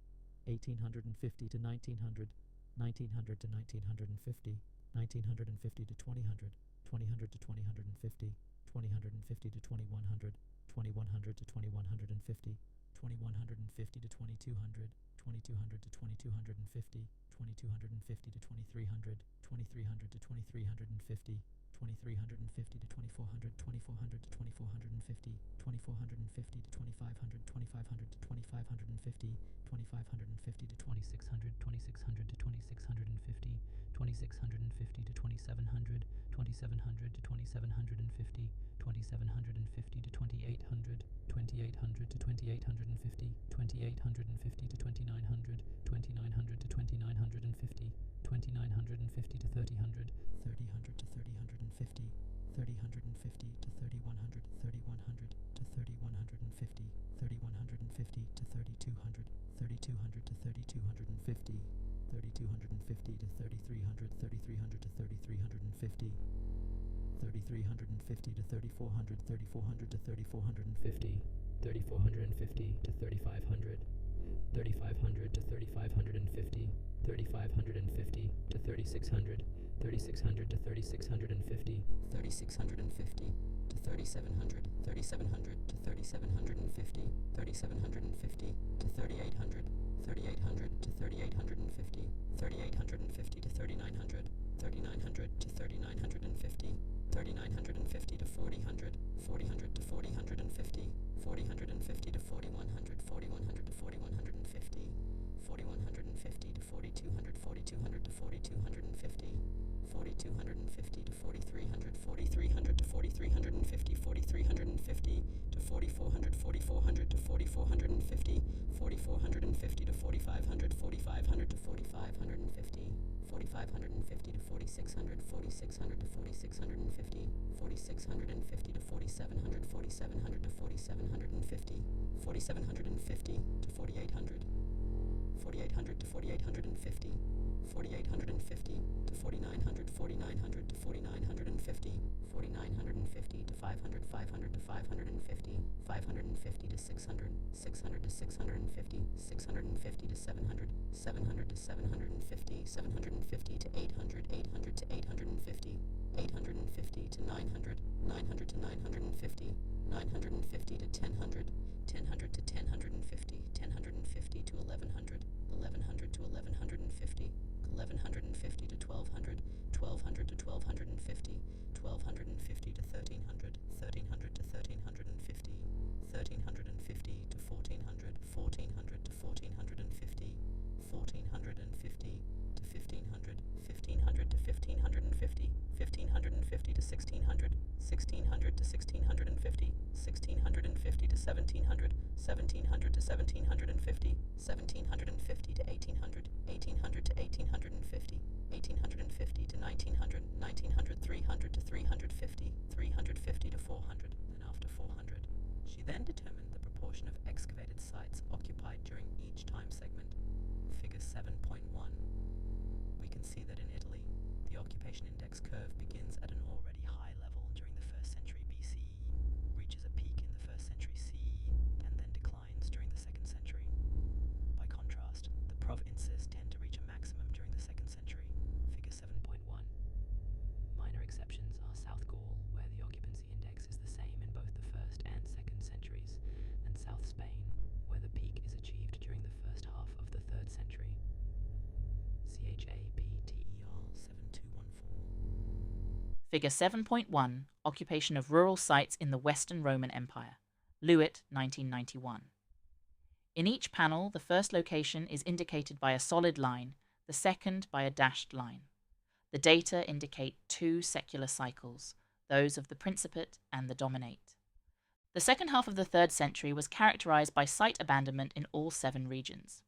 1850 to 1900, 1900 to 1950, 1950 to 2000, 2000 to 2050, 2050 to 2100, 2100 to 2150, 2150 to 2200, 2200 to 2250, 2250 to 2300, 2300 to 2350, 2350 to 2400, 2400 to 2450, 2450 to 2500, 2500 to 2550, 2550 to 2600, 2600 to 2650, 2650 to 2700, 2700 to 2750, 2750 to 2800, 2800 to 2850, 2850 to 2900, 2900 to 2950, 2950 to 3000, 3000 to 3050, 3050 to 3100, 3100 to 3150, 3150 to 3200, 3200 to 3250, 3250 to 3300, 3300 to 3350, 3350 to 3400, 3400 to 3450, 3450 to 3500, 3500 to 3550, 3550 to 3600, 3600 to 3650, 3650 to 3700, 3700 to 3750, 3750 to 3800, 3800 to 3850, 3850 to 3900, 3900 to 3950, 3950 to 4000, 4000 to 4050, 4050 to 4100, 4100 to 4150, 4150 to 4200, 4200 to 4250, 4250 to 4300, 4300 to 4350, 4350 to 4400, 4400 to 4450, 4450 to 4500, 4500 to 4550, 4550 to 4600, 4600 to 4650, 4650 to 4700, 4700 to 4750, 4750 to 4800, 4800 to 4850, 4850 to 4900, 4900 to 4950, 4950 to 500, 500 to 550, 550 to 600, 600 to 650, 650 to 700, 700 to 750, 750 to 800, 800 to 850, 850 to 900, 900 to 950, 950 to 1000, 1000 to 1050, 1050 to 1100, 1100 to 1150, 1150 to 1200, 1200 to 1250, 1250 to 1300, 1300 to 1350, 1350 to 1400, 1400 to 1450, 1450 to 1500, 1500 to 1550, 1550 to 1600, 1600 to 1650, 1650 to 1700, 1700 to 1750, 1750 to 1800, 1800 to 1850, 1850 to 1900, 1900, 300 to 350, 350 to 400, and after 400. She then determined the proportion of excavated sites occupied during each time segment. Figure 7.1. We can see that in Italy, the occupation index curve begins at an already high level during the 1st century BCE, reaches a peak in the 1st century CE, and then declines during the 2nd century. By contrast, the provinces tend to reach a maximum during the 2nd century. Figure 7.1. Minor exceptions are South Gaul, where the occupancy index is the same in both the 1st and 2nd centuries, and South Spain, where the peak is achieved during the first half of the 3rd century. CHAPTER 7214. Figure 7.1, Occupation of rural sites in the Western Roman Empire. Lewitt, 1991. In each panel, the first location is indicated by a solid line, the second by a dashed line. The data indicate two secular cycles, those of the Principate and the Dominate. The second half of the 3rd century was characterized by site abandonment in all 7 regions.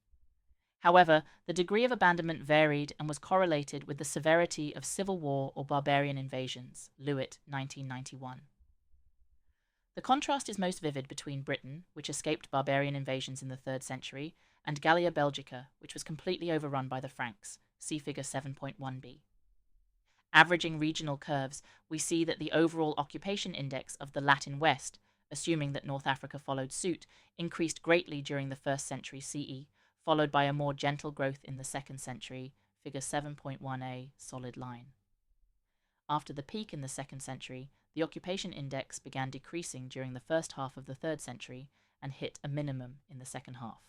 However, the degree of abandonment varied and was correlated with the severity of civil war or barbarian invasions. Lewitt, 1991. The contrast is most vivid between Britain, which escaped barbarian invasions in the 3rd century, and Gallia Belgica, which was completely overrun by the Franks. See figure 7.1b. Averaging regional curves, we see that the overall occupation index of the Latin West, assuming that North Africa followed suit, increased greatly during the 1st century CE, followed by a more gentle growth in the 2nd century, figure 7.1a, solid line. After the peak in the 2nd century, the occupation index began decreasing during the first half of the 3rd century and hit a minimum in the second half.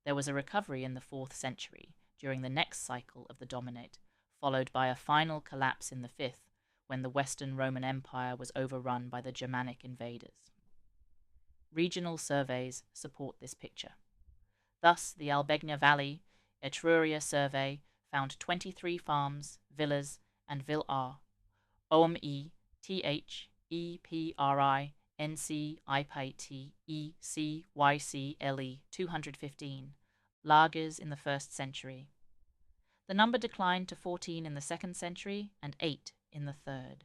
There was a recovery in the 4th century during the next cycle of the Dominate, followed by a final collapse in the 5th, when the Western Roman Empire was overrun by the Germanic invaders. Regional surveys support this picture. Thus, the Albegna Valley Etruria survey found 23 farms, villas, and villar, OME, TH, EPRI, NC, IPT, EC, YC, LE, 215, lagers in the 1st century. The number declined to 14 in the 2nd century and 8 in the 3rd.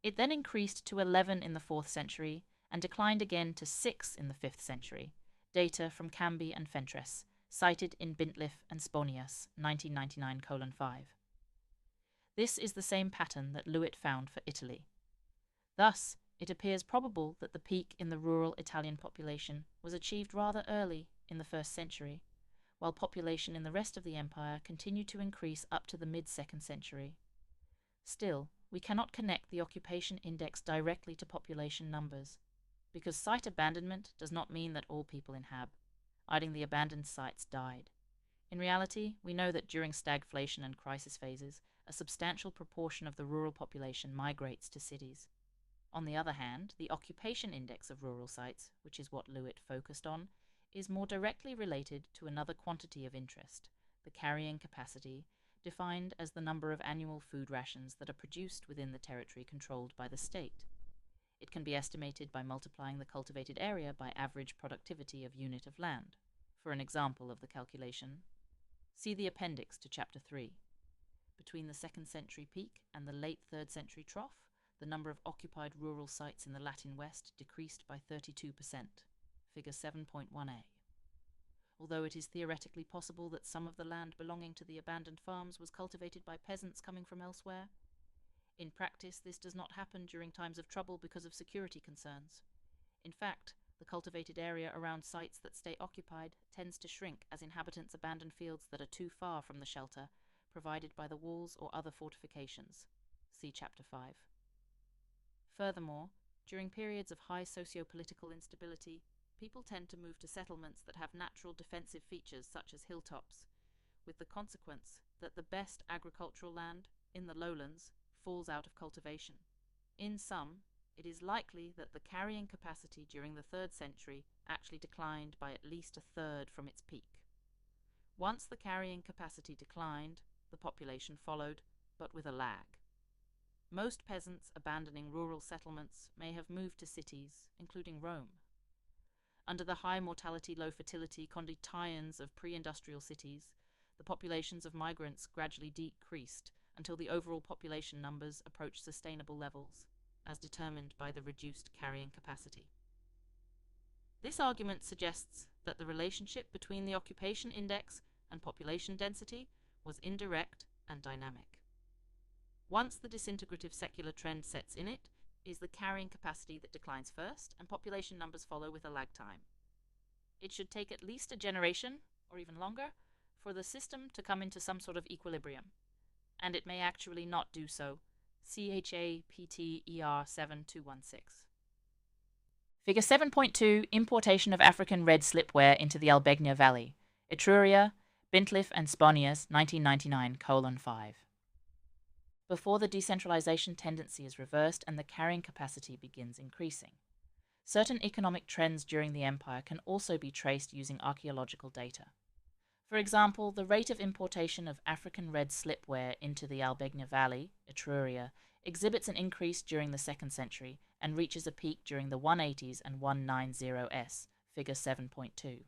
It then increased to 11 in the 4th century and declined again to 6 in the 5th century, data from Camby and Fentress, cited in Bintliff and Sponius, 1999:5. This is the same pattern that Lewitt found for Italy. Thus, it appears probable that the peak in the rural Italian population was achieved rather early in the 1st century, while population in the rest of the empire continued to increase up to the mid-2nd century. Still, we cannot connect the occupation index directly to population numbers, because site abandonment does not mean that all people inhabit. The abandoned sites died. In reality, we know that during stagflation and crisis phases, a substantial proportion of the rural population migrates to cities. On the other hand, the occupation index of rural sites, which is what Lewitt focused on, is more directly related to another quantity of interest, the carrying capacity, defined as the number of annual food rations that are produced within the territory controlled by the state. It can be estimated by multiplying the cultivated area by average productivity of unit of land. For an example of the calculation, see the appendix to Chapter 3. Between the 2nd century peak and the late 3rd century trough, the number of occupied rural sites in the Latin West decreased by 32%, figure 7.1a. Although it is theoretically possible that some of the land belonging to the abandoned farms was cultivated by peasants coming from elsewhere, in practice this does not happen during times of trouble because of security concerns. In fact, the cultivated area around sites that stay occupied tends to shrink as inhabitants abandon fields that are too far from the shelter provided by the walls or other fortifications. See Chapter 5. Furthermore, during periods of high socio-political instability, people tend to move to settlements that have natural defensive features such as hilltops, with the consequence that the best agricultural land, in the lowlands, falls out of cultivation. In sum, it is likely that the carrying capacity during the 3rd century actually declined by at least a third from its peak. Once the carrying capacity declined, the population followed, but with a lag. Most peasants abandoning rural settlements may have moved to cities, including Rome. Under the high mortality, low fertility conditions of pre-industrial cities, the populations of migrants gradually decreased until the overall population numbers approached sustainable levels, as determined by the reduced carrying capacity. This argument suggests that the relationship between the occupation index and population density was indirect and dynamic. Once the disintegrative secular trend sets in, it is the carrying capacity that declines first, and population numbers follow with a lag time. It should take at least a generation, or even longer, for the system to come into some sort of equilibrium, and it may actually not do so. CHA PT ER 7216. Figure 7.2, Importation of African red slipware into the Albegna Valley, Etruria, Bintliff and Sponius, 1999:5. Before the decentralization tendency is reversed and the carrying capacity begins increasing. Certain economic trends during the empire can also be traced using archaeological data. For example, the rate of importation of African red slipware into the Albegna Valley, Etruria, exhibits an increase during the 2nd century and reaches a peak during the 180s and 190s, figure 7.2.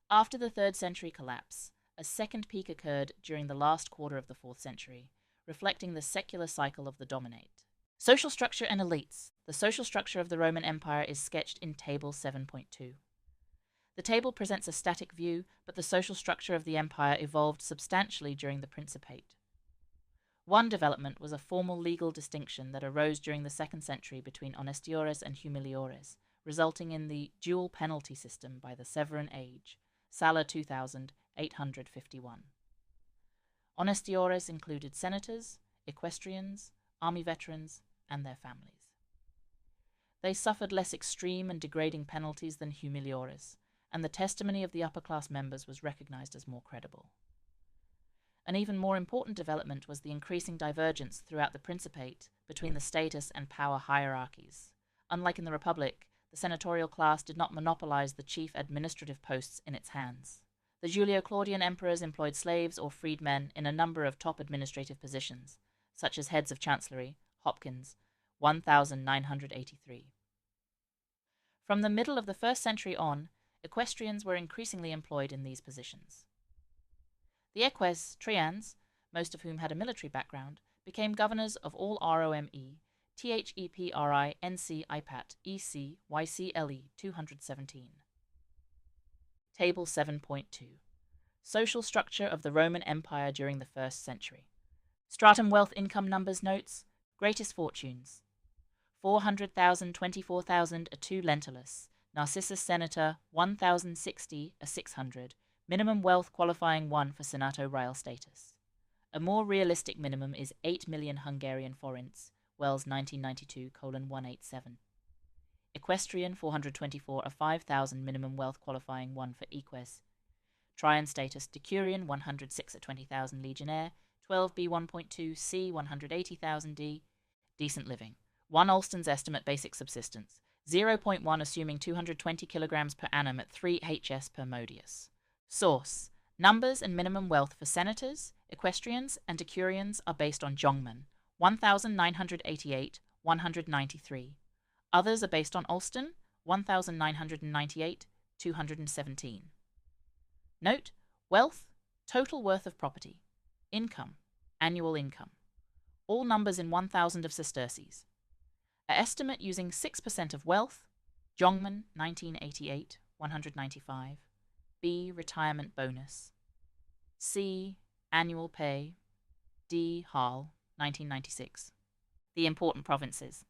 After the 3rd century collapse, a second peak occurred during the last quarter of the 4th century, reflecting the secular cycle of the Dominate. Social structure and elites. The social structure of the Roman Empire is sketched in Table 7.2. The table presents a static view, but the social structure of the empire evolved substantially during the Principate. One development was a formal legal distinction that arose during the 2nd century between honestiores and humiliores, resulting in the dual penalty system by the Severan Age, Sala 2851. Honestiores included senators, equestrians, army veterans, and their families. They suffered less extreme and degrading penalties than humiliores, and the testimony of the upper-class members was recognized as more credible. An even more important development was the increasing divergence throughout the Principate between the status and power hierarchies. Unlike in the Republic, the senatorial class did not monopolize the chief administrative posts in its hands. The Julio-Claudian emperors employed slaves or freedmen in a number of top administrative positions, such as heads of chancellery, Hopkins, 1983. From the middle of the 1st century on, equestrians were increasingly employed in these positions. The equestrians, most of whom had a military background, became governors of all ROME, THEPRI, NC, IPAT, EC, YCLE 217. Table 7.2. Social structure of the Roman Empire during the 1st century. Stratum wealth income numbers notes. Greatest fortunes. 400,000, 24,000, a 2 lentulus. Narcissus senator, 1,060, a 600. Minimum wealth qualifying 1 for senato real status. A more realistic minimum is 8 million Hungarian forints, Wells 1992:187. Equestrian 424, a 5,000 minimum wealth qualifying 1 for eques. Trian status Decurion 106, a 20,000 legionnaire, 12B 1.2 C 180,000 D. Decent living. 1 Alston's estimate basic subsistence. 0.1 assuming 220 kilograms per annum at 3 HS per modius. Source. Numbers and minimum wealth for senators, equestrians, and decurions are based on Jongman, 1,988, 193. Others are based on Alston, 1,998, 217. Note, wealth, total worth of property. Income, annual income. All numbers in 1,000 of sesterces. A estimate using 6% of wealth, Jongman, 1988, 195. B. Retirement bonus. C. Annual pay. D. Hall, 1996. The important provinces.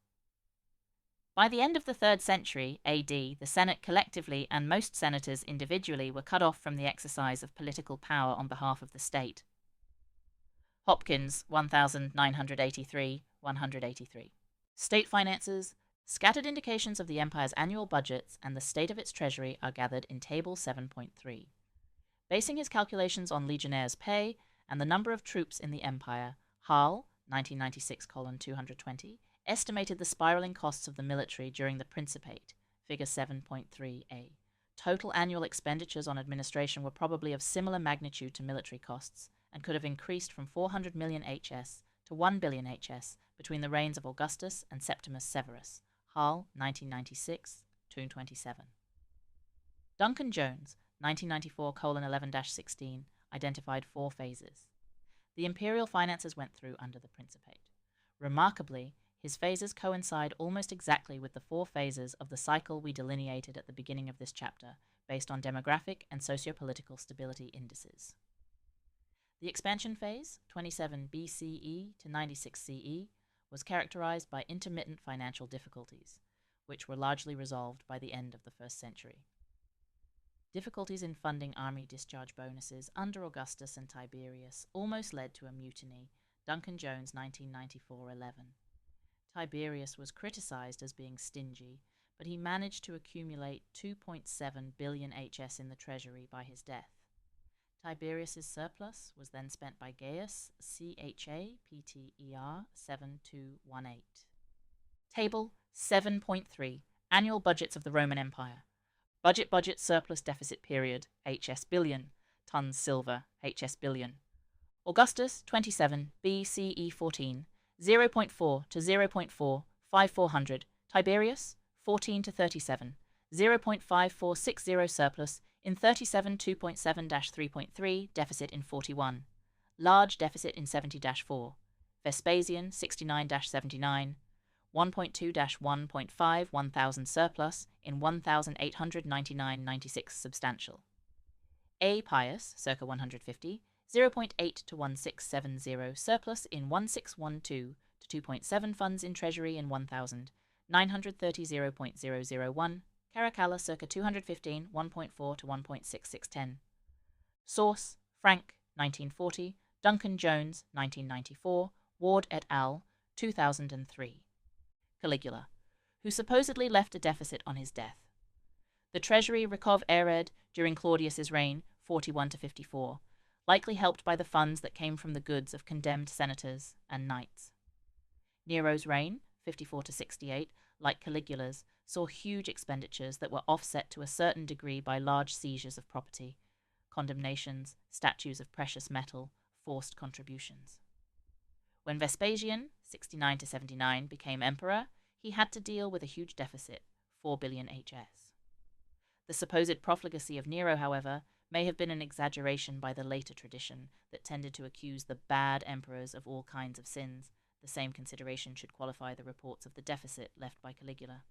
By the end of the 3rd century AD, the Senate collectively and most senators individually were cut off from the exercise of political power on behalf of the state. Hopkins, 1983, 183. State finances. Scattered indications of the empire's annual budgets and the state of its treasury are gathered in Table 7.3. Basing his calculations on legionnaires' pay and the number of troops in the empire, Hall, 1996:220, estimated the spiraling costs of the military during the Principate, Figure 7.3a. Total annual expenditures on administration were probably of similar magnitude to military costs and could have increased from 400 million HS to 1 billion HS between the reigns of Augustus and Septimus Severus. Hall, 1996, 227. Duncan Jones, 1994:11-16, identified 4 phases. The imperial finances went through under the Principate. Remarkably, his phases coincide almost exactly with the 4 phases of the cycle we delineated at the beginning of this chapter, based on demographic and socio-political stability indices. The expansion phase, 27 BCE to 96 CE, was characterized by intermittent financial difficulties, which were largely resolved by the end of the 1st century. Difficulties in funding army discharge bonuses under Augustus and Tiberius almost led to a mutiny, Duncan Jones 1994-11. Tiberius was criticized as being stingy, but he managed to accumulate 2.7 billion HS in the treasury by his death. Tiberius's surplus was then spent by Gaius CHA PTER 7218. Table 7.3. Annual budgets of the Roman Empire. Budget surplus deficit period HS billion. Tons silver HS billion. Augustus 27 BCE 14 0.4 to 0.4 5400. Tiberius 14 to 37 0.5460 surplus in 37 2.7-3.3 deficit in 41. Large deficit in 70-4. Vespasian 69-79. 1.2-1.5 1000 surplus in 1899.96 substantial. A Pius, circa 150, 0.8 to 1670 surplus in 1612 to 2.7 funds in treasury in 1000, 930 0.001, Caracalla circa 215, 1.4 to 1.6610. Source, Frank, 1940, Duncan Jones, 1994, Ward et al., 2003. Caligula, who supposedly left a deficit on his death. The treasury recov ered during Claudius's reign, 41 to 54, likely helped by the funds that came from the goods of condemned senators and knights. Nero's reign, 54 to 68, like Caligula's, saw huge expenditures that were offset to a certain degree by large seizures of property, condemnations, statues of precious metal, forced contributions. When Vespasian, 69 to 79, became emperor, he had to deal with a huge deficit, 4 billion HS. The supposed profligacy of Nero, however, may have been an exaggeration by the later tradition that tended to accuse the bad emperors of all kinds of sins. The same consideration should qualify the reports of the deficit left by Caligula.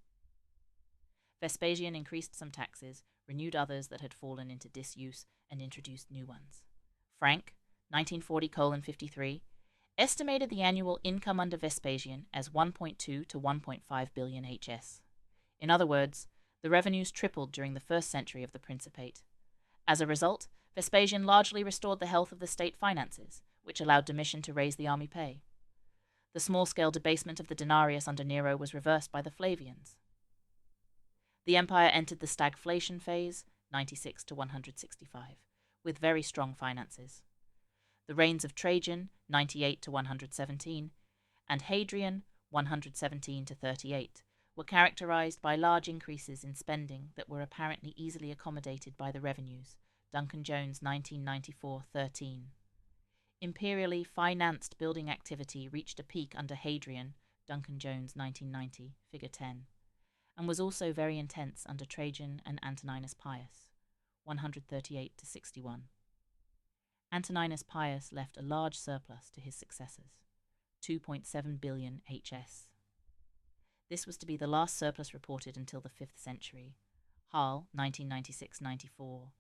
Vespasian increased some taxes, renewed others that had fallen into disuse, and introduced new ones. Frank, 1940:53, estimated the annual income under Vespasian as 1.2 to 1.5 billion HS. In other words, the revenues tripled during the first century of the Principate. As a result, Vespasian largely restored the health of the state finances, which allowed Domitian to raise the army pay. The small-scale debasement of the denarius under Nero was reversed by the Flavians. The empire entered the stagflation phase, 96 to 165, with very strong finances. The reigns of Trajan, 98 to 117, and Hadrian, 117 to 38, were characterized by large increases in spending that were apparently easily accommodated by the revenues. Duncan Jones, 1994-13. Imperially financed building activity reached a peak under Hadrian, Duncan Jones, 1990, figure 10, and was also very intense under Trajan and Antoninus Pius, 138 to 61. Antoninus Pius left a large surplus to his successors, 2.7 billion HS. This was to be the last surplus reported until the 5th century. Hall, 1996-94,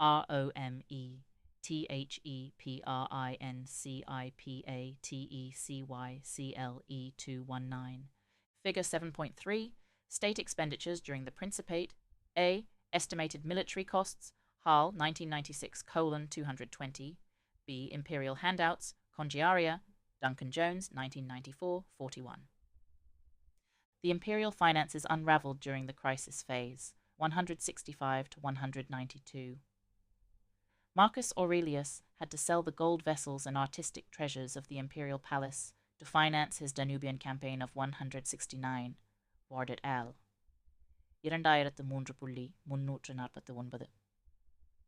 ROME THEPRINCIPATECYCLE219. Figure 7.3, State expenditures during the Principate. A. Estimated military costs, Hall, 1996:220. B. Imperial handouts, Congiaria, Duncan Jones, 1994-41. The imperial finances unraveled during the crisis phase, 165 to 192. Marcus Aurelius had to sell the gold vessels and artistic treasures of the imperial palace to finance his Danubian campaign of 169, Ward et al. 2349.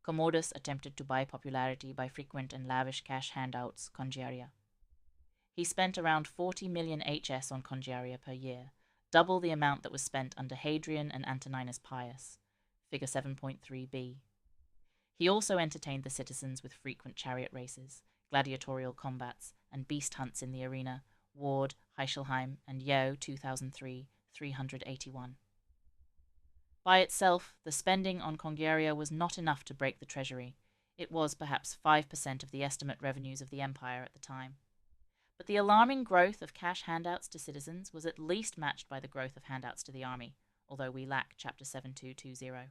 Commodus attempted to buy popularity by frequent and lavish cash handouts, Congiaria. He spent around 40 million HS on Congiaria per year, double the amount that was spent under Hadrian and Antoninus Pius, figure 7.3b. He also entertained the citizens with frequent chariot races, gladiatorial combats, and beast hunts in the arena, Ward, Heichelheim, and Yeo, 2003, 381. By itself, the spending on Congiaria was not enough to break the treasury. It was perhaps 5% of the estimate revenues of the empire at the time. But the alarming growth of cash handouts to citizens was at least matched by the growth of handouts to the army, although we lack Chapter 7220.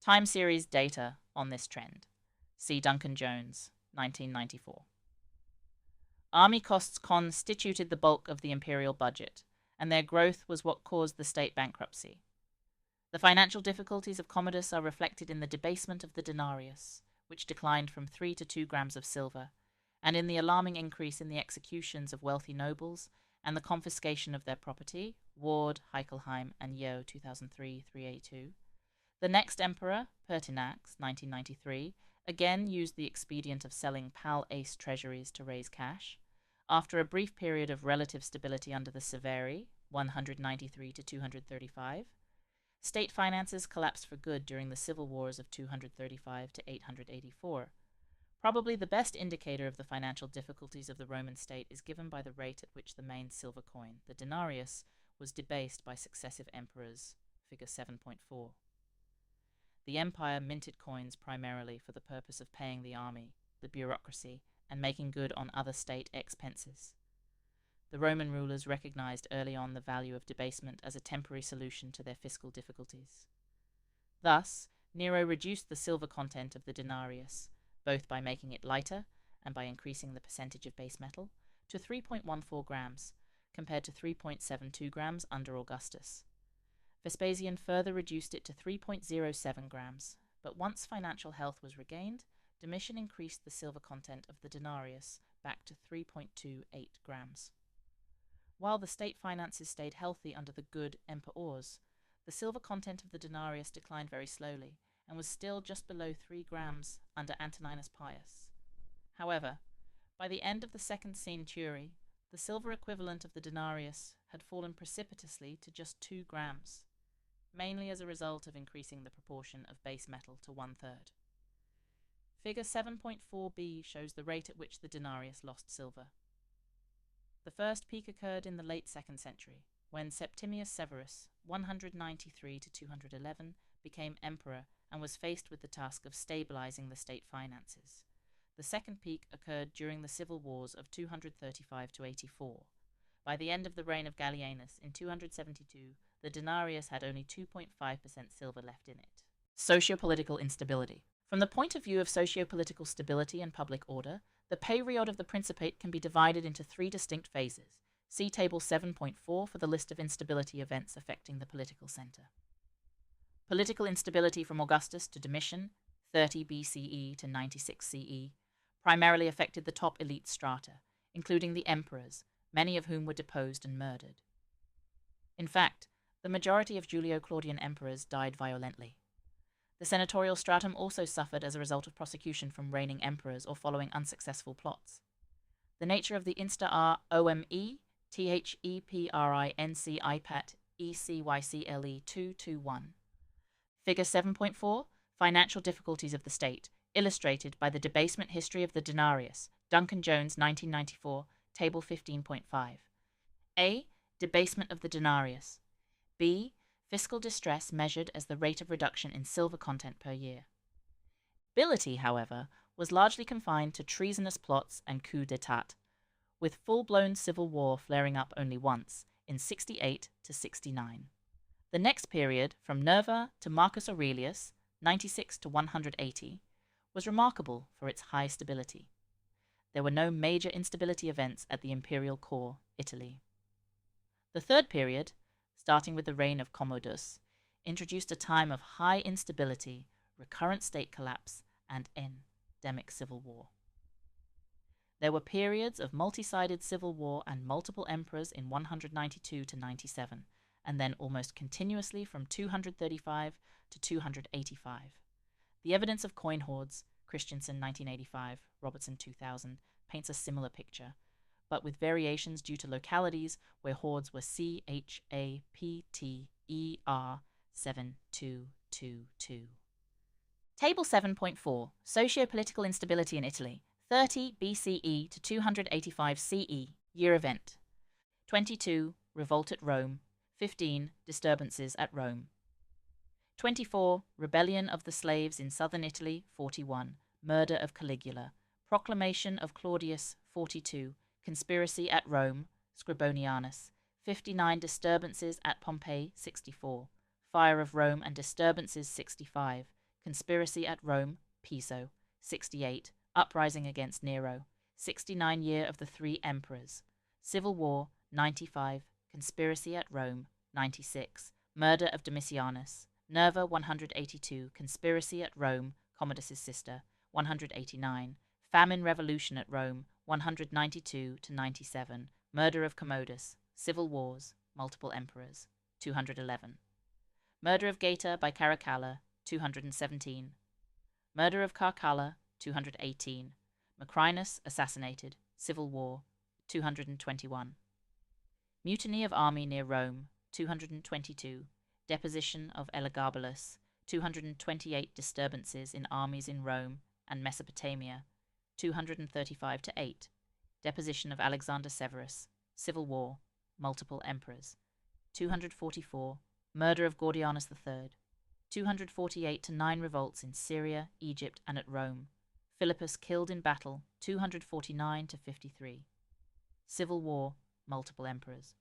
Time series data on this trend. See Duncan Jones, 1994. Army costs constituted the bulk of the imperial budget, and their growth was what caused the state bankruptcy. The financial difficulties of Commodus are reflected in the debasement of the denarius, which declined from 3 to 2 grams of silver, and in the alarming increase in the executions of wealthy nobles and the confiscation of their property, Ward, Heichelheim, and Yeo, 2003-382. The next emperor, Pertinax, 1993, again used the expedient of selling pal ace treasuries to raise cash. After a brief period of relative stability under the Severi, 193 to 235, state finances collapsed for good during the civil wars of 235 to 884, Probably the best indicator of the financial difficulties of the Roman state is given by the rate at which the main silver coin, the denarius, was debased by successive emperors, figure 7.4. The empire minted coins primarily for the purpose of paying the army, the bureaucracy, and making good on other state expenses. The Roman rulers recognized early on the value of debasement as a temporary solution to their fiscal difficulties. Thus, Nero reduced the silver content of the denarius, both by making it lighter and by increasing the percentage of base metal, to 3.14 grams, compared to 3.72 grams under Augustus. Vespasian further reduced it to 3.07 grams, but once financial health was regained, Domitian increased the silver content of the denarius back to 3.28 grams. While the state finances stayed healthy under the good emperors, the silver content of the denarius declined very slowly and was still just below 3 grams under Antoninus Pius. However, by the end of the second century, the silver equivalent of the denarius had fallen precipitously to just 2 grams, mainly as a result of increasing the proportion of base metal to 1/3. Figure 7.4b shows the rate at which the denarius lost silver. The first peak occurred in the late 2nd century, when Septimius Severus, 193 to 211, became emperor and was faced with the task of stabilizing the state finances. The second peak occurred during the civil wars of 235 to 84. By the end of the reign of Gallienus in 272, the denarius had only 2.5% silver left in it. Sociopolitical instability. From the point of view of sociopolitical stability and public order, the period of the Principate can be divided into 3 distinct phases. See Table 7.4 for the list of instability events affecting the political center. Political instability from Augustus to Domitian, 30 BCE to 96 CE, primarily affected the top elite strata, including the emperors, many of whom were deposed and murdered. In fact, the majority of Julio-Claudian emperors died violently. The senatorial stratum also suffered as a result of prosecution from reigning emperors or following unsuccessful plots. The nature of the Insta-R OME, THEPRINC IPAT ECYCLE 221. Figure 7.4, Financial difficulties of the state, illustrated by the debasement history of the denarius, Duncan Jones, 1994, Table 15.5. A. Debasement of the denarius. B. Fiscal distress measured as the rate of reduction in silver content per year. Ability, however, was largely confined to treasonous plots and coups d'état, with full-blown civil war flaring up only once, in 68 to 69. The next period, from Nerva to Marcus Aurelius, 96 to 180, was remarkable for its high stability. There were no major instability events at the imperial core, Italy. The third period, starting with the reign of Commodus, introduced a time of high instability, recurrent state collapse, and endemic civil war. There were periods of multi-sided civil war and multiple emperors in 192 to 97, and then almost continuously from 235 to 285. The evidence of coin hoards, Christensen 1985, Robertson 2000, paints a similar picture, but with variations due to localities where hoards were CHAPTER 7222. Table 7.4, Socio-political instability in Italy, 30 BCE to 285 CE, year event. 22, revolt at Rome. 15, disturbances at Rome. 24, rebellion of the slaves in southern Italy. 41, murder of Caligula. Proclamation of Claudius. 42, conspiracy at Rome, Scribonianus. 59, disturbances at Pompeii. 64, fire of Rome and disturbances. 65, conspiracy at Rome, Piso. 68, uprising against Nero. 69, year of the 3 emperors. Civil war, 95, conspiracy at Rome, 96, murder of Domitianus. Nerva, 182, conspiracy at Rome, Commodus's sister. 189, famine revolution at Rome. 192 to 97, murder of Commodus. Civil wars, multiple emperors. 211, murder of Geta by Caracalla. 217, murder of Caracalla. 218, Macrinus assassinated. Civil war. 221, mutiny of army near Rome. 222, deposition of Elagabalus. 228, disturbances in armies in Rome and Mesopotamia. 235 to 8. Deposition of Alexander Severus. Civil War. Multiple emperors. 244. Murder of Gordianus III. 248 to 9 revolts in Syria, Egypt, and at Rome. Philippus killed in battle. 249 to 53. Civil War. Multiple emperors.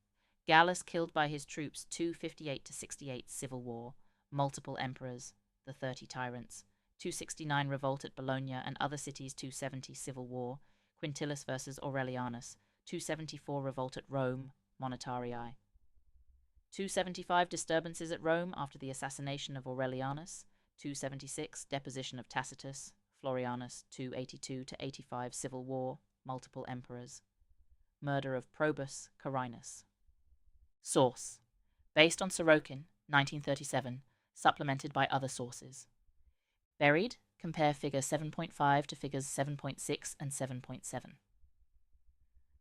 Gallus killed by his troops. 258 to 68. Civil War. Multiple emperors. The 30 tyrants. 269 revolt at Bologna and other cities. 270 Civil War. Quintillus versus Aurelianus. 274 revolt at Rome. Monetarii. 275 disturbances at Rome after the assassination of Aurelianus. 276 deposition of Tacitus. Florianus. 282 to 85 Civil War. Multiple emperors. Murder of Probus Carinus. Source: based on Sorokin, 1937, supplemented by other sources. Buried, compare figure 7.5 to figures 7.6 and 7.7.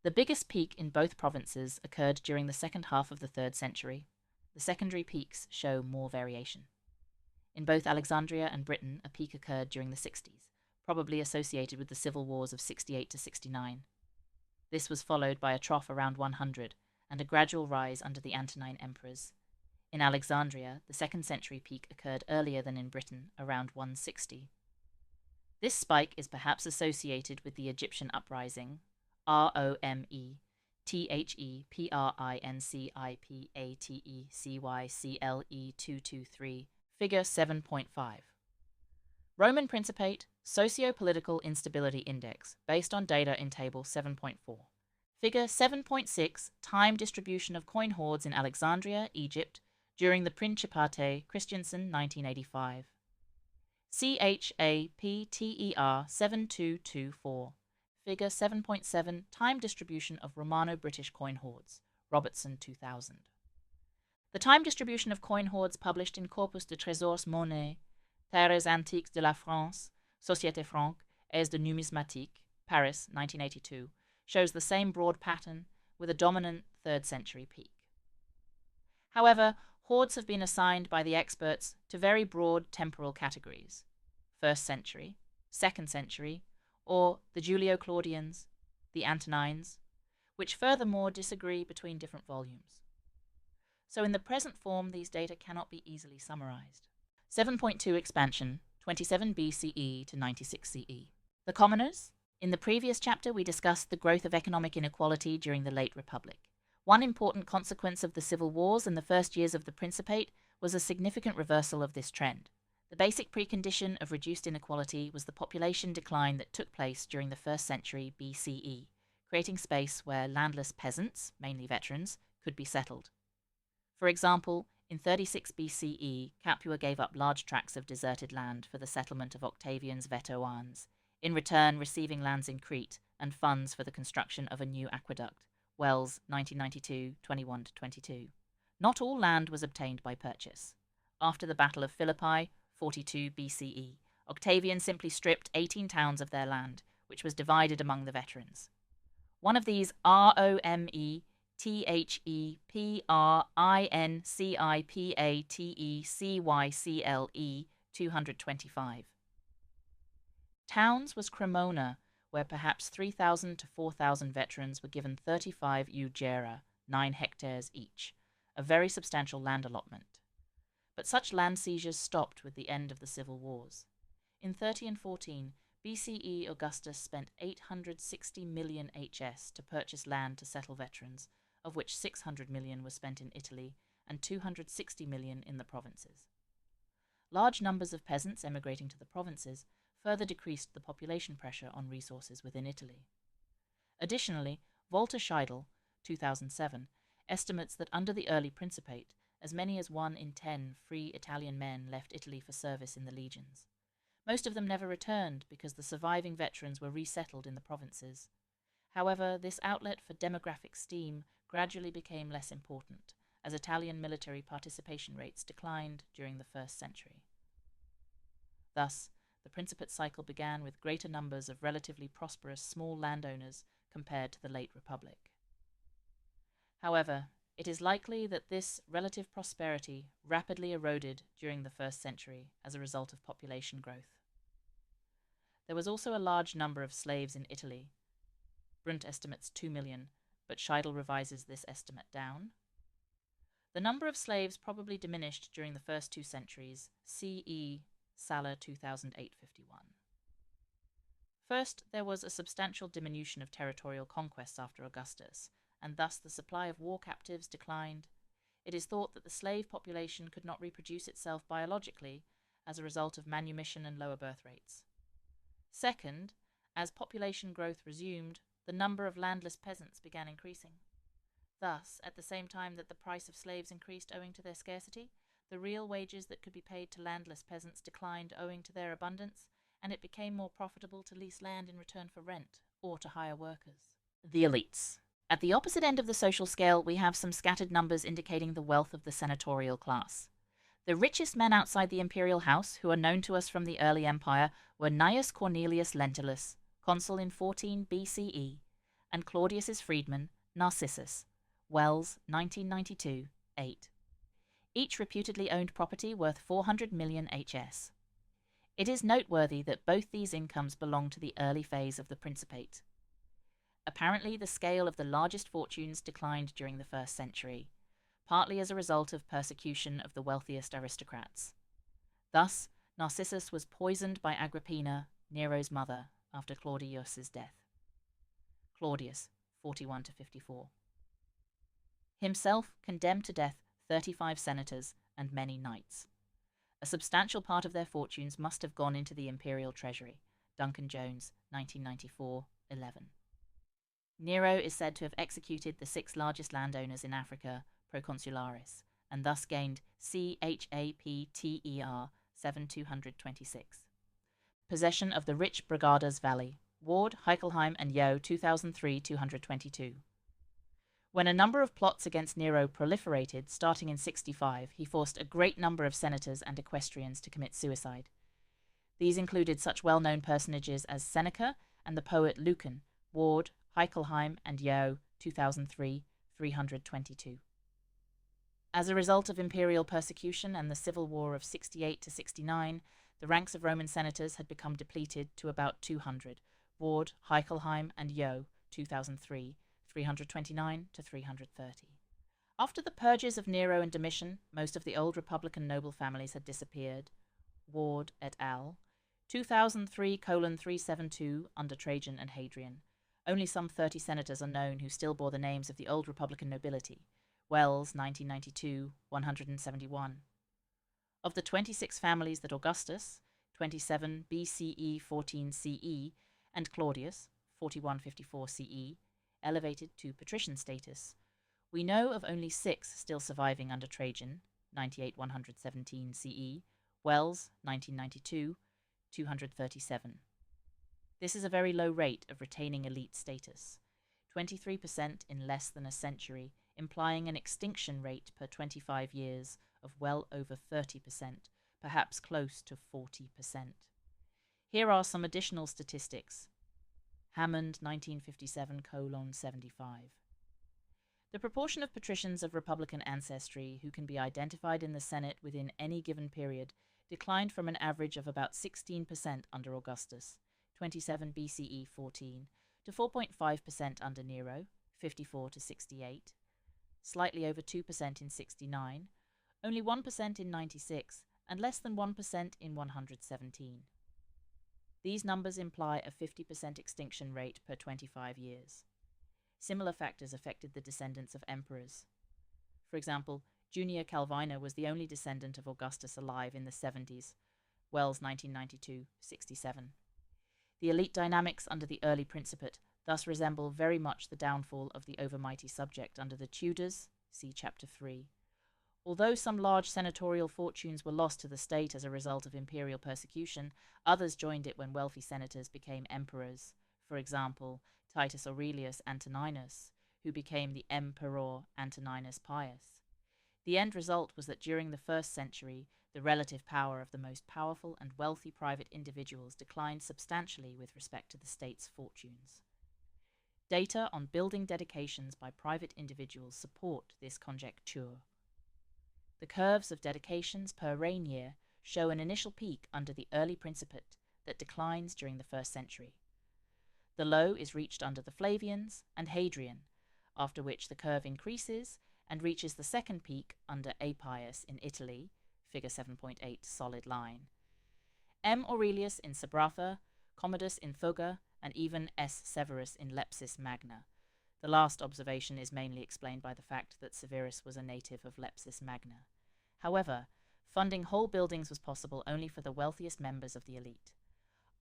The biggest peak in both provinces occurred during the second half of the 3rd century. The secondary peaks show more variation. In both Alexandria and Britain, a peak occurred during the 60s, probably associated with the civil wars of 68 to 69. This was followed by a trough around 100 and a gradual rise under the Antonine emperors. In Alexandria, the 2nd century peak occurred earlier than in Britain, around 160. This spike is perhaps associated with the Egyptian uprising, ROME, THEPRINCIPATECYCLE 223, figure 7.5. Roman Principate, Socio-Political Instability Index, based on data in Table 7.4. Figure 7.6, Time Distribution of Coin Hoards in Alexandria, Egypt, during the Principate, Christiansen, 1985. CHAPTER 7224. Figure 7.7, Time Distribution of Romano-British Coin Hoards, Robertson, 2000. The time distribution of coin hoards published in Corpus de Trésors Monnaie, Terres Antiques de la France, Société Franque, et de Numismatique, Paris, 1982, shows the same broad pattern with a dominant 3rd century peak. However, hoards have been assigned by the experts to very broad temporal categories: 1st century, 2nd century, or the Julio-Claudians, the Antonines, which furthermore disagree between different volumes. So in the present form, these data cannot be easily summarized. 7.2 Expansion, 27 BCE to 96 CE. The commoners? In the previous chapter, we discussed the growth of economic inequality during the late Republic. One important consequence of the civil wars in the first years of the Principate was a significant reversal of this trend. The basic precondition of reduced inequality was the population decline that took place during the 1st century BCE, creating space where landless peasants, mainly veterans, could be settled. For example, in 36 BCE, Capua gave up large tracts of deserted land for the settlement of Octavian's Vetoans, in return receiving lands in Crete and funds for the construction of a new aqueduct, Wells, 1992, 21-22. Not all land was obtained by purchase. After the Battle of Philippi, 42 BCE, Octavian simply stripped 18 towns of their land, which was divided among the veterans. One of these ROMETHEPRINCIPATECYCLE 225. Towns was Cremona, where perhaps 3,000 to 4,000 veterans were given 35 eugera, 9 hectares each, a very substantial land allotment. But such land seizures stopped with the end of the civil wars. In 30 and 14, BCE Augustus spent 860 million HS to purchase land to settle veterans, of which 600 million was spent in Italy and 260 million in the provinces. Large numbers of peasants emigrating to the provinces further decreased the population pressure on resources within Italy. Additionally, Walter Scheidel, 2007, estimates that under the early Principate, as many as 1 in 10 free Italian men left Italy for service in the legions. Most of them never returned because the surviving veterans were resettled in the provinces. However, this outlet for demographic steam gradually became less important, as Italian military participation rates declined during the 1st century. Thus, the Principate cycle began with greater numbers of relatively prosperous small landowners compared to the late Republic. However, it is likely that this relative prosperity rapidly eroded during the 1st century as a result of population growth. There was also a large number of slaves in Italy. Brunt estimates 2 million, but Scheidel revises this estimate down. The number of slaves probably diminished during the first 2 centuries, CE Sala 2851. First, there was a substantial diminution of territorial conquests after Augustus, and thus the supply of war captives declined. It is thought that the slave population could not reproduce itself biologically as a result of manumission and lower birth rates. Second, as population growth resumed, the number of landless peasants began increasing. Thus, at the same time that the price of slaves increased owing to their scarcity, the real wages that could be paid to landless peasants declined owing to their abundance, and it became more profitable to lease land in return for rent or to hire workers. The elites. At the opposite end of the social scale, we have some scattered numbers indicating the wealth of the senatorial class. The richest men outside the imperial house, who are known to us from the early empire, were Gnaeus Cornelius Lentulus, consul in 14 BCE, and Claudius's freedman, Narcissus, Wells, 1992, 8. Each reputedly owned property worth 400 million HS. It is noteworthy that both these incomes belong to the early phase of the Principate. Apparently, the scale of the largest fortunes declined during the 1st century, partly as a result of persecution of the wealthiest aristocrats. Thus, Narcissus was poisoned by Agrippina, Nero's mother, after Claudius's death. Claudius, 41-54. Himself condemned to death 35 senators and many knights. A substantial part of their fortunes must have gone into the imperial treasury. Duncan Jones, 1994-11. Nero is said to have executed the 6 largest landowners in Africa, proconsularis, and thus gained CHAPTER 7226. Possession of the rich Bragadas Valley. Ward, Heickelheim, and Yo, 2003-222. When a number of plots against Nero proliferated, starting in 65, he forced a great number of senators and equestrians to commit suicide. These included such well-known personages as Seneca and the poet Lucan, Ward, Heickelheim, and Yo, 2003-322. As a result of imperial persecution and the civil war of 68-69, the ranks of Roman senators had become depleted to about 200, Ward, Heickelheim, and Yo, 2003, 329-330. After the purges of Nero and Domitian, most of the old Republican noble families had disappeared. Ward et al. 2003:372 under Trajan and Hadrian. Only some 30 senators are known who still bore the names of the old Republican nobility. Wells, 1992, 171. Of the 26 families that Augustus, 27 BCE 14 CE, and Claudius, 41-54 CE, elevated to patrician status, we know of only 6 still surviving under Trajan, 98-117 CE, Wells, 1992, 237. This is a very low rate of retaining elite status, 23% in less than a century, implying an extinction rate per 25 years of well over 30%, perhaps close to 40%. Here are some additional statistics. Hammond, 1957:75. The proportion of patricians of Republican ancestry who can be identified in the Senate within any given period declined from an average of about 16% under Augustus, 27 BCE 14, to 4.5% under Nero, 54-68, slightly over 2% in 69, only 1% in 96, and less than 1% in 117. These numbers imply a 50% extinction rate per 25 years. Similar factors affected the descendants of emperors. For example, Junia Calvina was the only descendant of Augustus alive in the 70s, Wells 1992-67. The elite dynamics under the early Principate thus resemble very much the downfall of the overmighty subject under the Tudors, see Chapter 3. Although some large senatorial fortunes were lost to the state as a result of imperial persecution, others joined it when wealthy senators became emperors. For example, Titus Aurelius Antoninus, who became the Emperor Antoninus Pius. The end result was that during the 1st century, the relative power of the most powerful and wealthy private individuals declined substantially with respect to the state's fortunes. Data on building dedications by private individuals support this conjecture. The curves of dedications per reign year show an initial peak under the early Principate that declines during the 1st century. The low is reached under the Flavians and Hadrian, after which the curve increases and reaches the second peak under Appius in Italy, figure 7.8 solid line. M. Aurelius in Sabratha, Commodus in Thuga, and even S. Severus in Lepsis Magna. The last observation is mainly explained by the fact that Severus was a native of Lepsis Magna. However, funding whole buildings was possible only for the wealthiest members of the elite.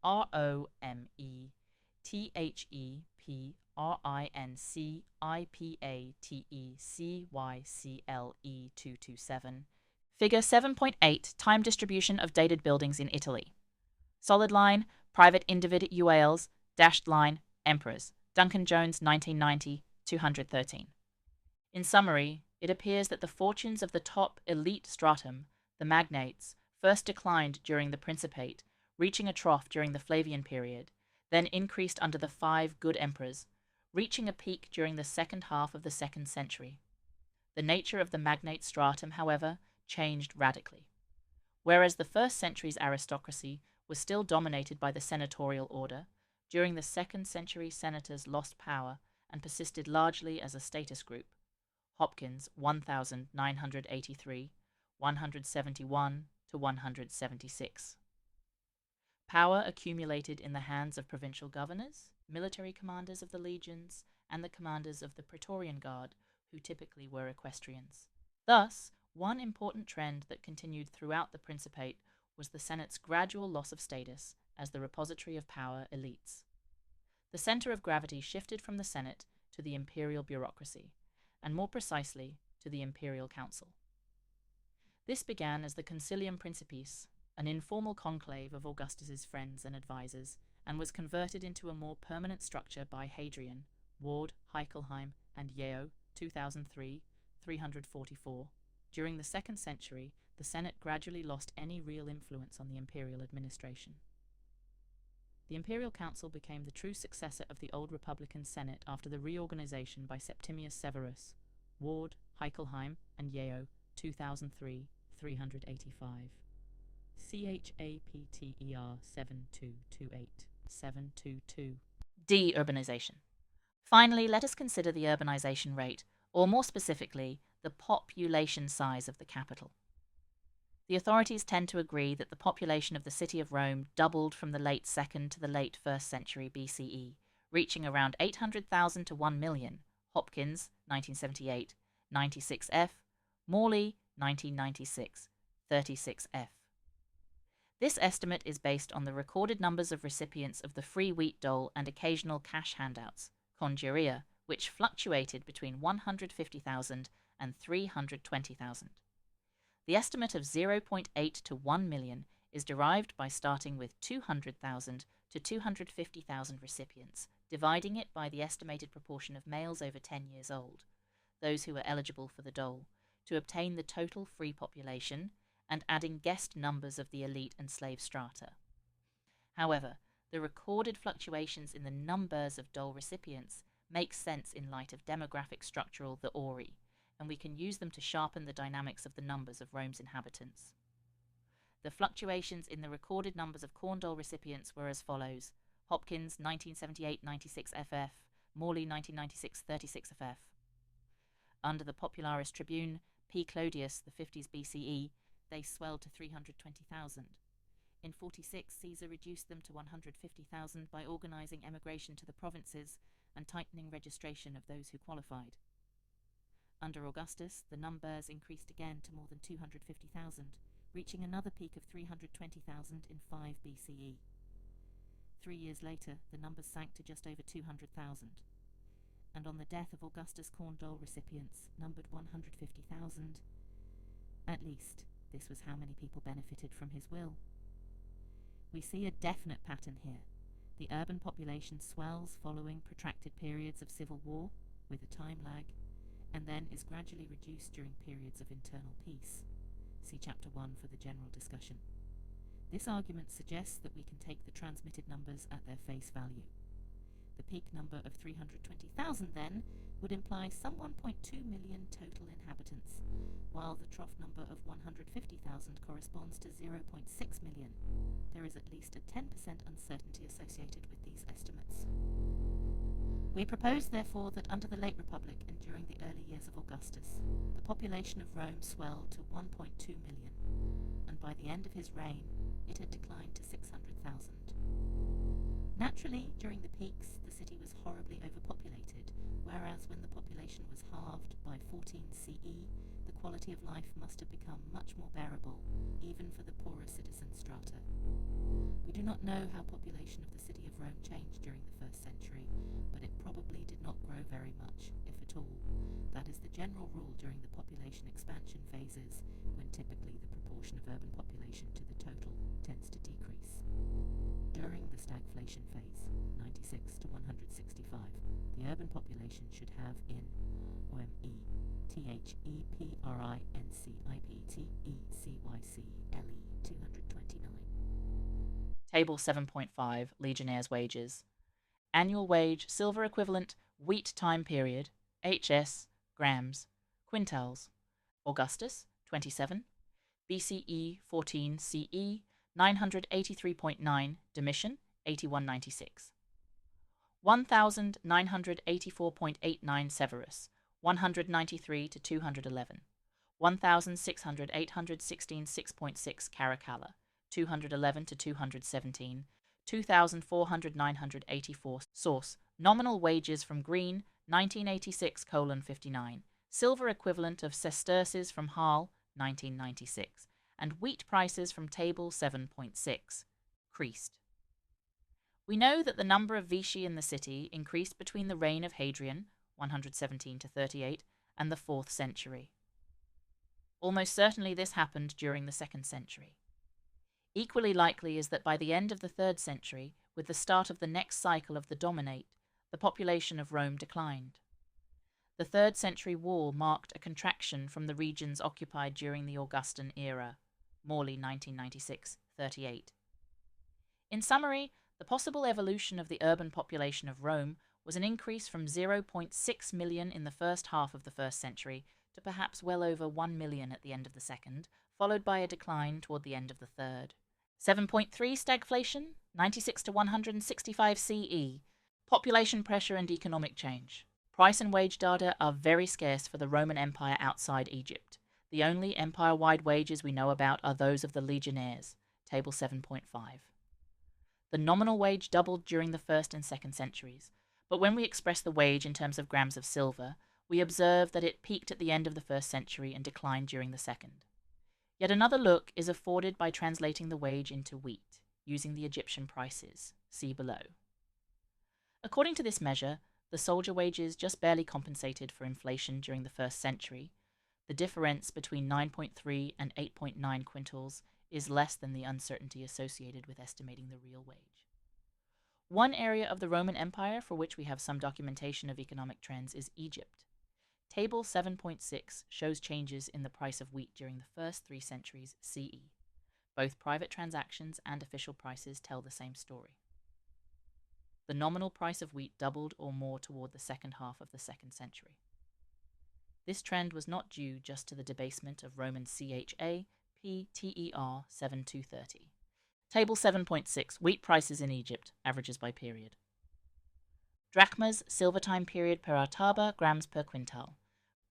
ROMETHEPRINCIPATECYCLE227. Figure 7.8 Time distribution of dated buildings in Italy. Solid line, private individuals, dashed line, emperors. Duncan Jones, 1990, 213. In summary, it appears that the fortunes of the top elite stratum, the magnates, first declined during the Principate, reaching a trough during the Flavian period, then increased under the 5 good emperors, reaching a peak during the second half of the 2nd century. The nature of the magnate stratum, however, changed radically. Whereas the 1st century's aristocracy was still dominated by the senatorial order, during the 2nd century senators lost power and persisted largely as a status group. Hopkins, 1983, 171 to 176. Power accumulated in the hands of provincial governors, military commanders of the legions, and the commanders of the Praetorian Guard, who typically were equestrians. Thus, one important trend that continued throughout the Principate was the Senate's gradual loss of status as the repository of power elites. The center of gravity shifted from the Senate to the imperial bureaucracy, and more precisely, to the imperial council. This began as the Concilium Principis, an informal conclave of Augustus's friends and advisors, and was converted into a more permanent structure by Hadrian, Ward, Heickelheim, and Yeo, 2003, 344. During the 2nd century, the Senate gradually lost any real influence on the imperial administration. The Imperial Council became the true successor of the old Republican Senate after the reorganization by Septimius Severus, Ward, Heickelheim, and Yeo, 2003, 385. CHAPTER 7228 722. De-urbanization. Finally, let us consider the urbanization rate, or more specifically, the population size of the capital. The authorities tend to agree that the population of the city of Rome doubled from the late 2nd to the late 1st century BCE, reaching around 800,000 to 1 million. Hopkins, 1978, 96F, Morley, 1996, 36F. This estimate is based on the recorded numbers of recipients of the free wheat dole and occasional cash handouts, congeria, which fluctuated between 150,000 and 320,000. The estimate of 0.8 to 1 million is derived by starting with 200,000 to 250,000 recipients, dividing it by the estimated proportion of males over 10 years old, those who are eligible for the dole, to obtain the total free population, and adding guessed numbers of the elite and slave strata. However, the recorded fluctuations in the numbers of dole recipients make sense in light of demographic structural theory, and we can use them to sharpen the dynamics of the numbers of Rome's inhabitants. The fluctuations in the recorded numbers of corn dole recipients were as follows: Hopkins 1978 96 FF, Morley 1996 36 FF. Under the Popularis Tribune, P. Clodius, the 50s BCE, they swelled to 320,000. In 46, Caesar reduced them to 150,000 by organizing emigration to the provinces and tightening registration of those who qualified. Under Augustus, the numbers increased again to more than 250,000, reaching another peak of 320,000 in 5 BCE. 3 years later, the numbers sank to just over 200,000. And on the death of Augustus, corn dole recipients numbered 150,000. At least, this was how many people benefited from his will. We see a definite pattern here. The urban population swells following protracted periods of civil war, with a time lag, and then is gradually reduced during periods of internal peace. See Chapter 1 for the general discussion. This argument suggests that we can take the transmitted numbers at their face value. The peak number of 320,000 then would imply some 1.2 million total inhabitants, while the trough number of 150,000 corresponds to 0.6 million. There is at least a 10% uncertainty associated with these estimates. We propose, therefore, that under the late Republic and during the early years of Augustus, the population of Rome swelled to 1.2 million, and by the end of his reign, it had declined to 600,000. Naturally, during the peaks, the city was horribly overpopulated, whereas when the population was halved by 14 CE, the quality of life must have become much more bearable, even for the poorer citizen strata. We do not know how population of the city of Rome changed during the 1st century, but it probably did not grow very much, if at all. That is the general rule during the population expansion phases, when typically the proportion of urban population to the total tends to decrease. During the stagflation phase, 96 to 165, the urban population should have in OME, THEPRINCIPTECYCLE 229. Table 7.5, Legionnaires' wages. Annual wage, silver equivalent, wheat time period, HS, grams, quintals. Augustus, 27. BCE, 14 CE, 983.9, Domitian, 8196. 1984.89 Severus, 193 to 211. 1616.6 Caracalla, 211 to 217. 2400,984. Source: nominal wages from Green, 1986:59. Silver equivalent of sesterces from Hall, 1996. And wheat prices from Table 7.6. Creased. We know that the number of Vicii in the city increased between the reign of Hadrian, 117 to 38, and the 4th century. Almost certainly this happened during the 2nd century. Equally likely is that by the end of the 3rd century, with the start of the next cycle of the Dominate, the population of Rome declined. The 3rd century wall marked a contraction from the regions occupied during the Augustan era, Morley 1996-38. In summary, the possible evolution of the urban population of Rome was an increase from 0.6 million in the first half of the 1st century to perhaps well over 1 million at the end of the 2nd, followed by a decline toward the end of the 3rd. 7.3 stagflation, 96 to 165 CE. Population pressure and economic change. Price and wage data are very scarce for the Roman Empire outside Egypt. The only empire-wide wages we know about are those of the legionnaires, Table 7.5. The nominal wage doubled during the 1st and 2nd centuries, but when we express the wage in terms of grams of silver, we observe that it peaked at the end of the 1st century and declined during the 2nd. Yet another look is afforded by translating the wage into wheat, using the Egyptian prices, see below. According to this measure, the soldier wages just barely compensated for inflation during the 1st century. The difference between 9.3 and 8.9 quintals is less than the uncertainty associated with estimating the real wage. One area of the Roman Empire for which we have some documentation of economic trends is Egypt. Table 7.6 shows changes in the price of wheat during the first 3 centuries CE. Both private transactions and official prices tell the same story. The nominal price of wheat doubled or more toward the second half of the 2nd century. This trend was not due just to the debasement of Roman CHA, PTER 7230. Table 7.6, wheat prices in Egypt, averages by period. Drachmas, silver time period per artaba, grams per quintal.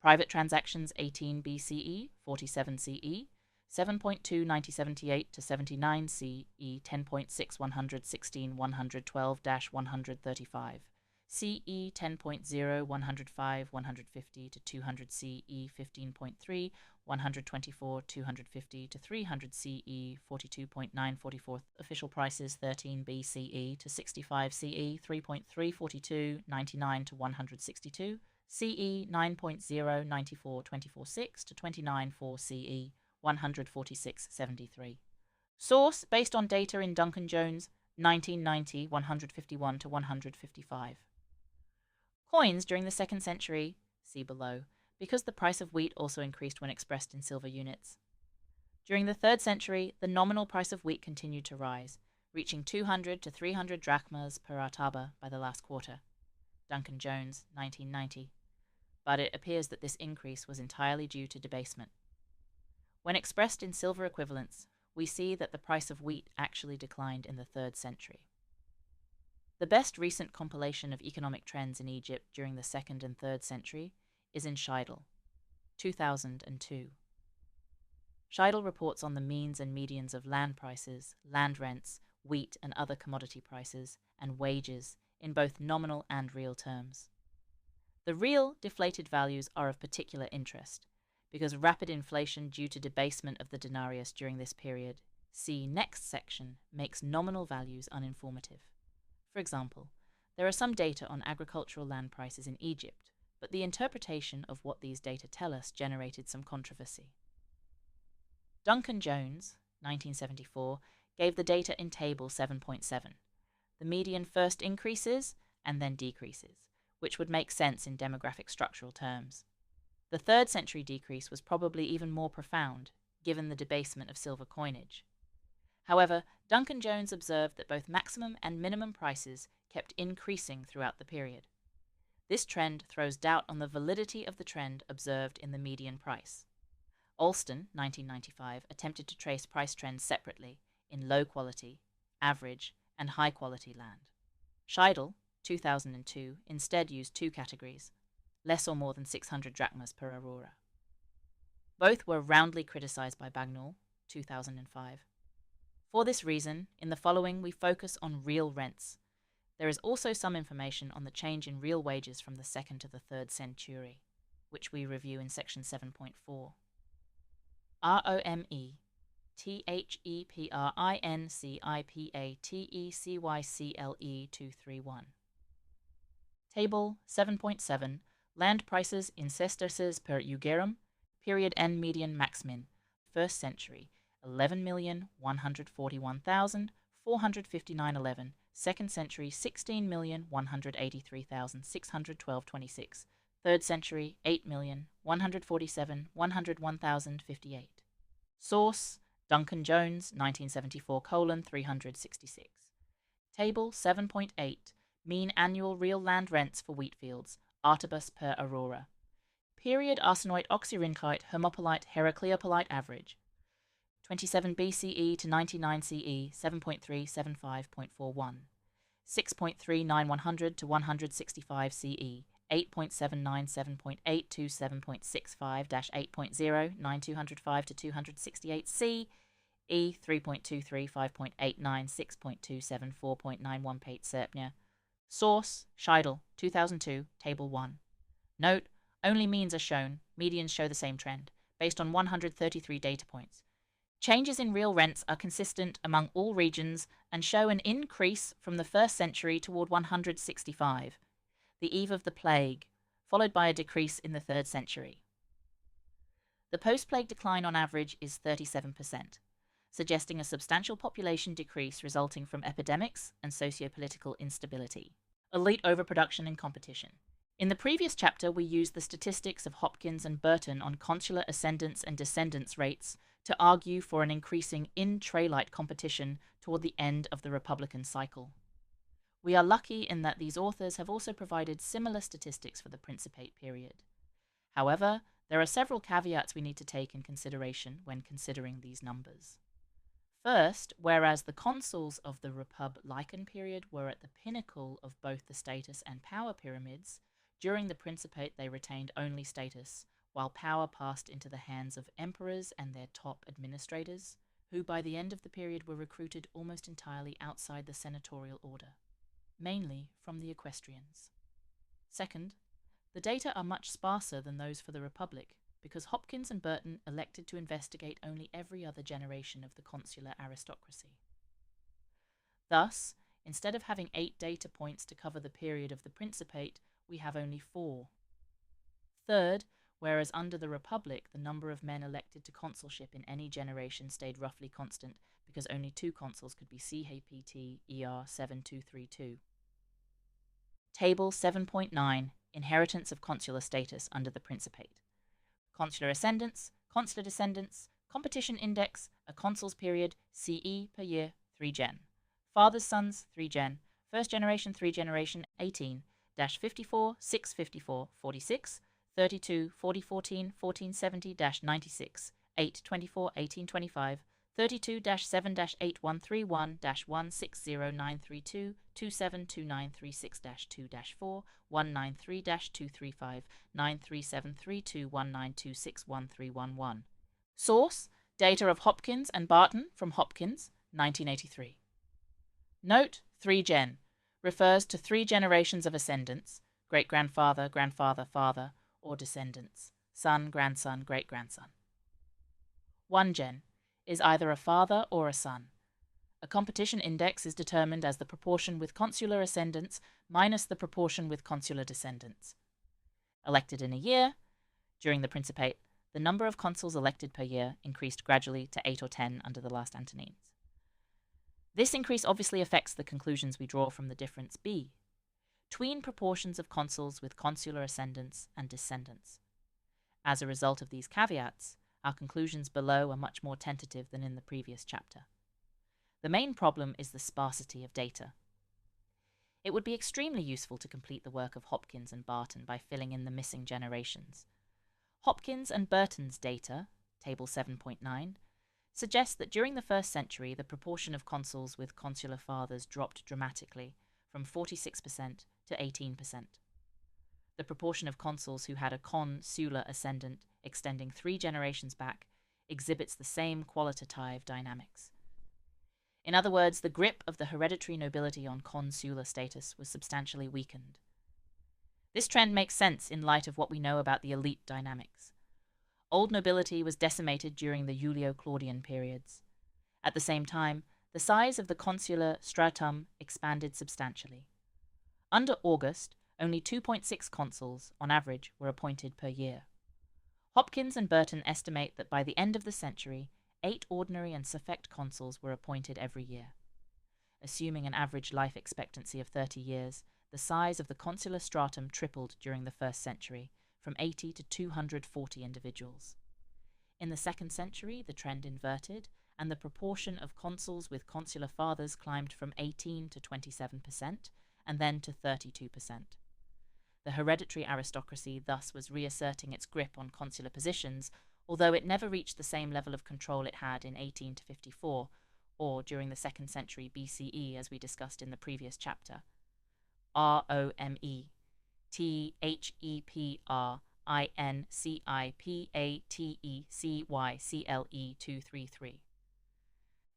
Private transactions 18 BCE, 47 CE, 7.2 9078 to 79 CE, 10.6 116 112-135. CE 10.0 105 150 to 200 CE 15.3 124 250 to 300 CE 42.9 44. Official prices 13 BCE to 65 CE 3.3 42 99 to 162. CE 9.0 94 24.6 to 29.4 CE 146.73. Source based on data in Duncan Jones 1990 151 to 155. Coins during the 2nd century, see below, because the price of wheat also increased when expressed in silver units. During the 3rd century, the nominal price of wheat continued to rise, reaching 200 to 300 drachmas per artaba by the last quarter. Duncan Jones, 1990. But it appears that this increase was entirely due to debasement. When expressed in silver equivalents, we see that the price of wheat actually declined in the 3rd century. The best recent compilation of economic trends in Egypt during the 2nd and 3rd century is in Scheidel, 2002. Scheidel reports on the means and medians of land prices, land rents, wheat and other commodity prices, and wages in both nominal and real terms. The real deflated values are of particular interest, because rapid inflation due to debasement of the denarius during this period, see next section, makes nominal values uninformative. For example, there are some data on agricultural land prices in Egypt, but the interpretation of what these data tell us generated some controversy. Duncan Jones, 1974, gave the data in Table 7.7. The median first increases and then decreases, which would make sense in demographic structural terms. The 3rd century decrease was probably even more profound, given the debasement of silver coinage. However, Duncan Jones observed that both maximum and minimum prices kept increasing throughout the period. This trend throws doubt on the validity of the trend observed in the median price. Alston, 1995, attempted to trace price trends separately in low-quality, average, and high-quality land. Scheidel, 2002, instead used 2 categories, less or more than 600 drachmas per aurora. Both were roundly criticized by Bagnall, 2005. For this reason, in the following we focus on real rents. There is also some information on the change in real wages from the 2nd to the 3rd century, which we review in section 7.4. ROME THEPRINCIPATECYCLE 231. Table 7.7 Land prices in sesterces per eugerum, period N median maxmin, 1st century, 11,141,459.11, 2nd century, 16,183,612.26, 3rd century, 8,147,101,058. Source, Duncan Jones, 1974:366. Table 7.8 Mean annual real land rents for wheatfields, artabus per aurora. Period arsenoid oxyrhynchite hermopolite heracleopolite average. 27 BCE to 99 CE, 7.375.41. 6.39100 to 165 CE, 8.797827.65-8.0, 9205 to 268 E, 3.23 5.89 6.274.91 Pate Serpnia. Source, Scheidel, 2002, Table 1. Note, only means are shown, medians show the same trend, based on 133 data points. Changes in real rents are consistent among all regions and show an increase from the 1st century toward 165, the eve of the plague, followed by a decrease in the 3rd century. The post-plague decline on average is 37%, suggesting a substantial population decrease resulting from epidemics and socio-political instability. Elite overproduction and competition. In the previous chapter, we used the statistics of Hopkins and Burton on consular ascendance and descendance rates to argue for an increasing intralite competition toward the end of the Republican cycle. We are lucky in that these authors have also provided similar statistics for the Principate period. However, there are several caveats we need to take in consideration when considering these numbers. First, whereas the consuls of the Republican period were at the pinnacle of both the status and power pyramids, during the Principate they retained only status, while power passed into the hands of emperors and their top administrators, who by the end of the period were recruited almost entirely outside the senatorial order, mainly from the equestrians. Second, the data are much sparser than those for the Republic, because Hopkins and Burton elected to investigate only every other generation of the consular aristocracy. Thus, instead of having 8 data points to cover the period of the Principate, we have only 4. Third, whereas under the Republic the number of men elected to consulship in any generation stayed roughly constant because only 2 consuls could be CHPT ER 7232. Table 7.9 Inheritance of consular status under the Principate. Consular ascendance, consular descendants, competition index, a consul's period, CE per year, 3 gen. Fathers, sons, 3 gen. First generation, 3 generation, 18, 54, 6, 54, 46, 32, 40, 14, 1470, 96, 8, 24, 18, 25, 32 7 8131 160932 272936 2 4 193 235 93732 1926 1311. Source: Data of Hopkins and Barton from Hopkins, 1983. Note: 3 gen refers to 3 generations of ascendants, great-grandfather, grandfather, father, or descendants, son, grandson, great-grandson. 1 gen is either a father or a son. A competition index is determined as the proportion with consular ascendants minus the proportion with consular descendants. Elected in a year, during the Principate, the number of consuls elected per year increased gradually to 8 or 10 under the last Antonines. This increase obviously affects the conclusions we draw from the difference B, tween proportions of consuls with consular ascendants and descendants. As a result of these caveats, our conclusions below are much more tentative than in the previous chapter. The main problem is the sparsity of data. It would be extremely useful to complete the work of Hopkins and Barton by filling in the missing generations. Hopkins and Burton's data, Table 7.9, suggests that during the 1st century the proportion of consuls with consular fathers dropped dramatically, from 46% to 18%. The proportion of consuls who had a consular ascendant extending 3 generations back exhibits the same qualitative dynamics. In other words, the grip of the hereditary nobility on consular status was substantially weakened. This trend makes sense in light of what we know about the elite dynamics. Old nobility was decimated during the Julio-Claudian periods. At the same time, the size of the consular stratum expanded substantially. Under August, only 2.6 consuls, on average, were appointed per year. Hopkins and Burton estimate that by the end of the century, 8 ordinary and suffect consuls were appointed every year. Assuming an average life expectancy of 30 years, the size of the consular stratum tripled during the 1st century, from 80 to 240 individuals. In the 2nd century, the trend inverted, and the proportion of consuls with consular fathers climbed from 18 to 27%, and then to 32%. The hereditary aristocracy thus was reasserting its grip on consular positions, although it never reached the same level of control it had in 18 to 54, or during the 2nd century BCE as we discussed in the previous chapter. ROME THEPRINCIPATECYCLE233.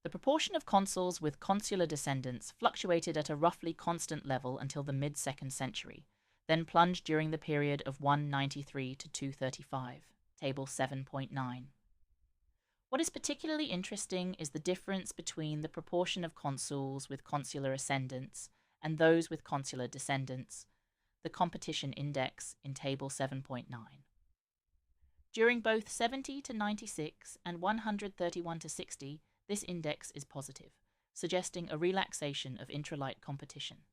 The proportion of consuls with consular descendants fluctuated at a roughly constant level until the mid-2nd century, then plunged during the period of 193 to 235, Table 7.9. What is particularly interesting is the difference between the proportion of consuls with consular ascendants and those with consular descendants, the competition index in Table 7.9. During both 70 to 96 and 131 to 60, this index is positive, suggesting a relaxation of intralight competition.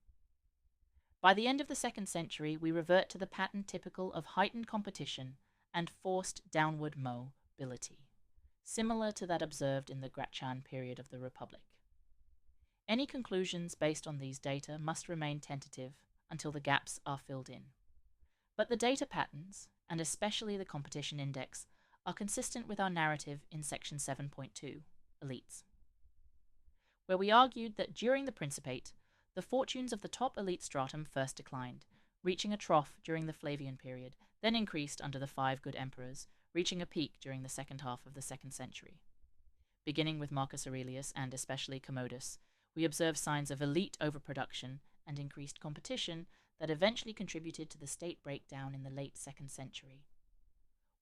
By the end of the 2nd century, we revert to the pattern typical of heightened competition and forced downward mobility, similar to that observed in the Gratian period of the Republic. Any conclusions based on these data must remain tentative until the gaps are filled in. But the data patterns, and especially the competition index, are consistent with our narrative in section 7.2, Elites, where we argued that during the Principate, the fortunes of the top elite stratum first declined, reaching a trough during the Flavian period, then increased under the 5 good emperors, reaching a peak during the 2nd half of the 2nd century. Beginning with Marcus Aurelius and especially Commodus, we observe signs of elite overproduction and increased competition that eventually contributed to the state breakdown in the late 2nd century.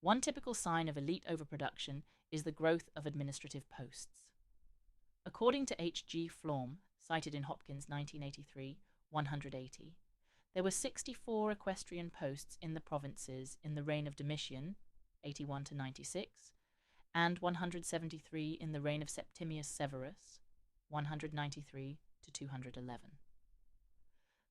One typical sign of elite overproduction is the growth of administrative posts. According to H.G. Flom, cited in Hopkins 1983, 180, there were 64 equestrian posts in the provinces in the reign of Domitian, 81 to 96, and 173 in the reign of Septimius Severus, 193 to 211.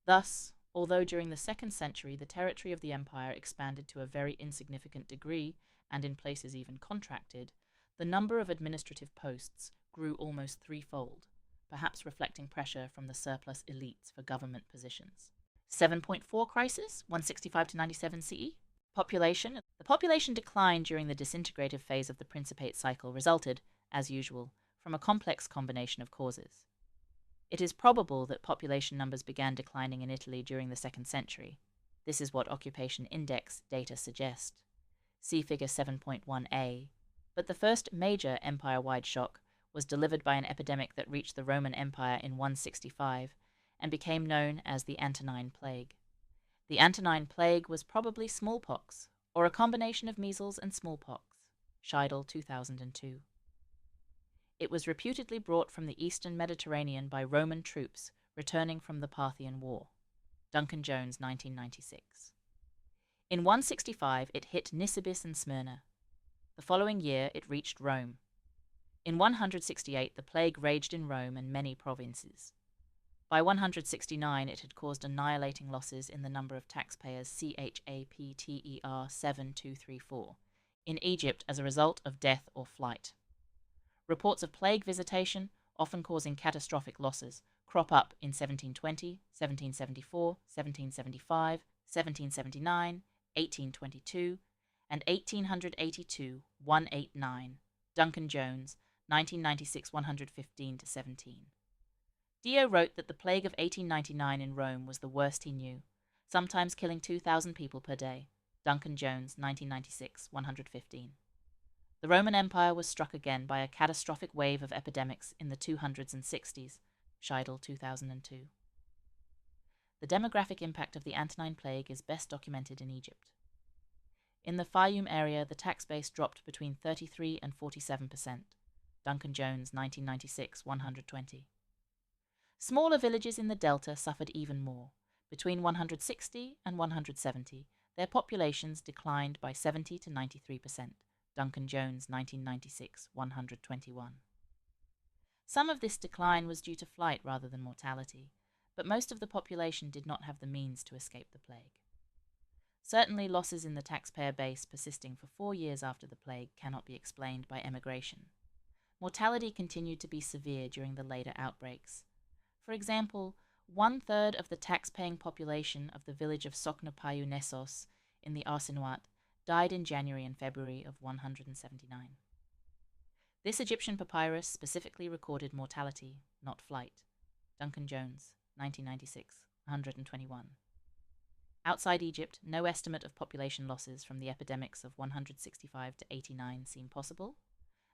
Thus, although during the 2nd century the territory of the empire expanded to a very insignificant degree, and in places even contracted, the number of administrative posts grew almost threefold, perhaps reflecting pressure from the surplus elites for government positions. 7.4 crisis, 165 to 97 CE. Population. The population decline during the disintegrative phase of the Principate cycle resulted, as usual, from a complex combination of causes. It is probable that population numbers began declining in Italy during the 2nd century. This is what Occupation Index data suggest. See Figure 7.1a. But the first major empire-wide shock was delivered by an epidemic that reached the Roman Empire in 165 and became known as the Antonine Plague. The Antonine Plague was probably smallpox, or a combination of measles and smallpox. Scheidel, 2002. It was reputedly brought from the eastern Mediterranean by Roman troops returning from the Parthian War. Duncan Jones, 1996. In 165, it hit Nisibis and Smyrna. The following year, it reached Rome. In 168, the plague raged in Rome and many provinces. By 169, it had caused annihilating losses in the number of taxpayers CHAPTER 7234 in Egypt as a result of death or flight. Reports of plague visitation, often causing catastrophic losses, crop up in 1720, 1774, 1775, 1779, 1822, and 1882-189. Duncan Jones, 1996, 115-17. Dio wrote that the plague of 1899 in Rome was the worst he knew, sometimes killing 2,000 people per day. Duncan Jones, 1996, 115. The Roman Empire was struck again by a catastrophic wave of epidemics in the 200s and 60s. Scheidel, 2002. The demographic impact of the Antonine Plague is best documented in Egypt. In the Fayum area, the tax base dropped between 33 and 47%. Duncan Jones, 1996, 120. Smaller villages in the Delta suffered even more. Between 160 and 170, their populations declined by 70 to 93%. Duncan Jones, 1996, 121. Some of this decline was due to flight rather than mortality, but most of the population did not have the means to escape the plague. Certainly, losses in the taxpayer base persisting for 4 years after the plague cannot be explained by emigration. Mortality continued to be severe during the later outbreaks. For example, 1/3 of the tax-paying population of the village of Soknapayou-Nessos in the Arsinois died in January and February of 179. This Egyptian papyrus specifically recorded mortality, not flight. Duncan Jones, 1996, 121. Outside Egypt, no estimate of population losses from the epidemics of 165 to 89 seem possible.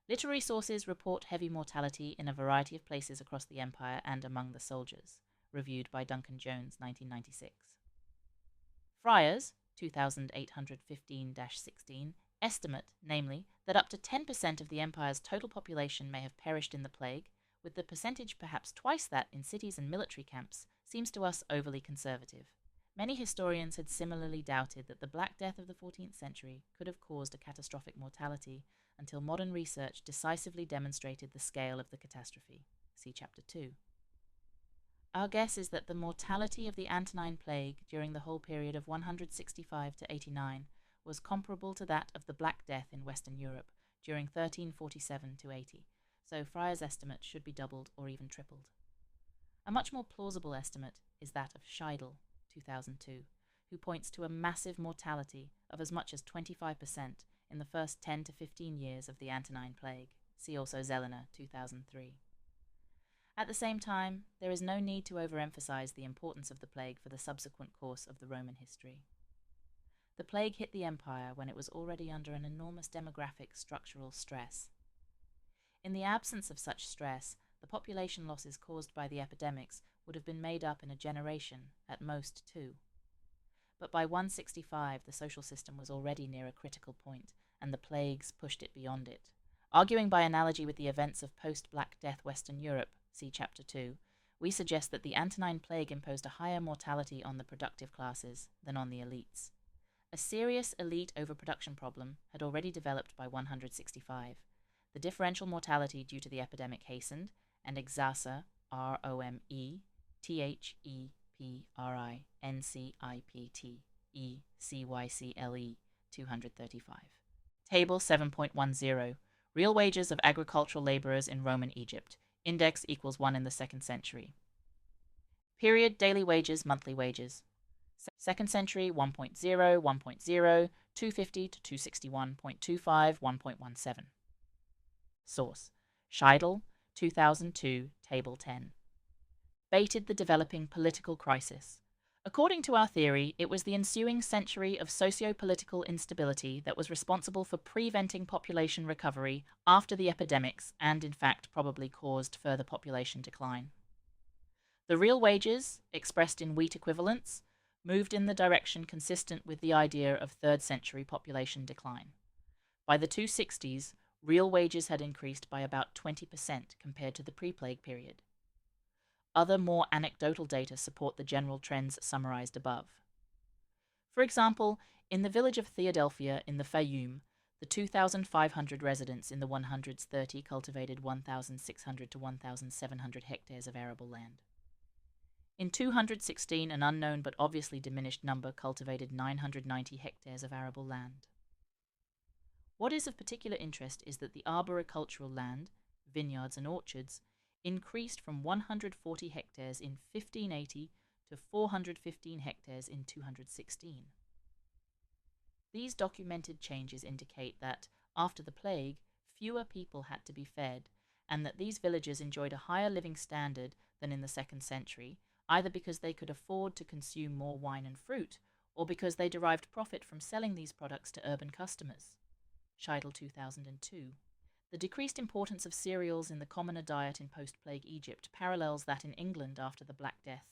Literary sources report heavy mortality in a variety of places across the empire and among the soldiers. Reviewed by Duncan Jones, 1996. Friars, 2815-16, estimate, namely, that up to 10% of the empire's total population may have perished in the plague, with the percentage perhaps twice that in cities and military camps, seems to us overly conservative. Many historians had similarly doubted that the Black Death of the 14th century could have caused a catastrophic mortality until modern research decisively demonstrated the scale of the catastrophe. See Chapter 2. Our guess is that the mortality of the Antonine Plague during the whole period of 165 to 89 was comparable to that of the Black Death in Western Europe during 1347 to 80, so Fryer's estimate should be doubled or even tripled. A much more plausible estimate is that of Scheidel, 2002, who points to a massive mortality of as much as 25% in the first 10 to 15 years of the Antonine Plague. See also Zellner, 2003. At the same time, there is no need to overemphasize the importance of the plague for the subsequent course of the Roman history. The plague hit the empire when it was already under an enormous demographic structural stress. In the absence of such stress, the population losses caused by the epidemics would have been made up in a generation, at most 2. But by 165, the social system was already near a critical point, and the plagues pushed it beyond it. Arguing by analogy with the events of post-Black Death Western Europe, see Chapter 2, we suggest that the Antonine Plague imposed a higher mortality on the productive classes than on the elites. A serious elite overproduction problem had already developed by 165. The differential mortality due to the epidemic hastened, and Exasa, ROME, THEPRINCIPLE, 235. Table 7.10. Real wages of agricultural laborers in Roman Egypt. Index equals 1 in the 2nd century. Period daily wages, monthly wages. 2nd century 1.0, 1.0, 250 to 261.25, 1.17. Source: Scheidel, 2002, Table 10. Baited the developing political crisis. According to our theory, it was the ensuing century of socio-political instability that was responsible for preventing population recovery after the epidemics and, in fact, probably caused further population decline. The real wages, expressed in wheat equivalents, moved in the direction consistent with the idea of 3rd century population decline. By the 260s, real wages had increased by about 20% compared to the pre-plague period. Other more anecdotal data support the general trends summarized above. For example, in the village of Theodelphia in the Fayoum, the 2,500 residents in the 130 cultivated 1,600 to 1,700 hectares of arable land. In 216, an unknown but obviously diminished number cultivated 990 hectares of arable land. What is of particular interest is that the arboricultural land, vineyards and orchards, increased from 140 hectares in 1580 to 415 hectares in 216. These documented changes indicate that, after the plague, fewer people had to be fed, and that these villages enjoyed a higher living standard than in the 2nd century, either because they could afford to consume more wine and fruit, or because they derived profit from selling these products to urban customers. Scheidel, 2002. The decreased importance of cereals in the commoner diet in post-plague Egypt parallels that in England after the Black Death.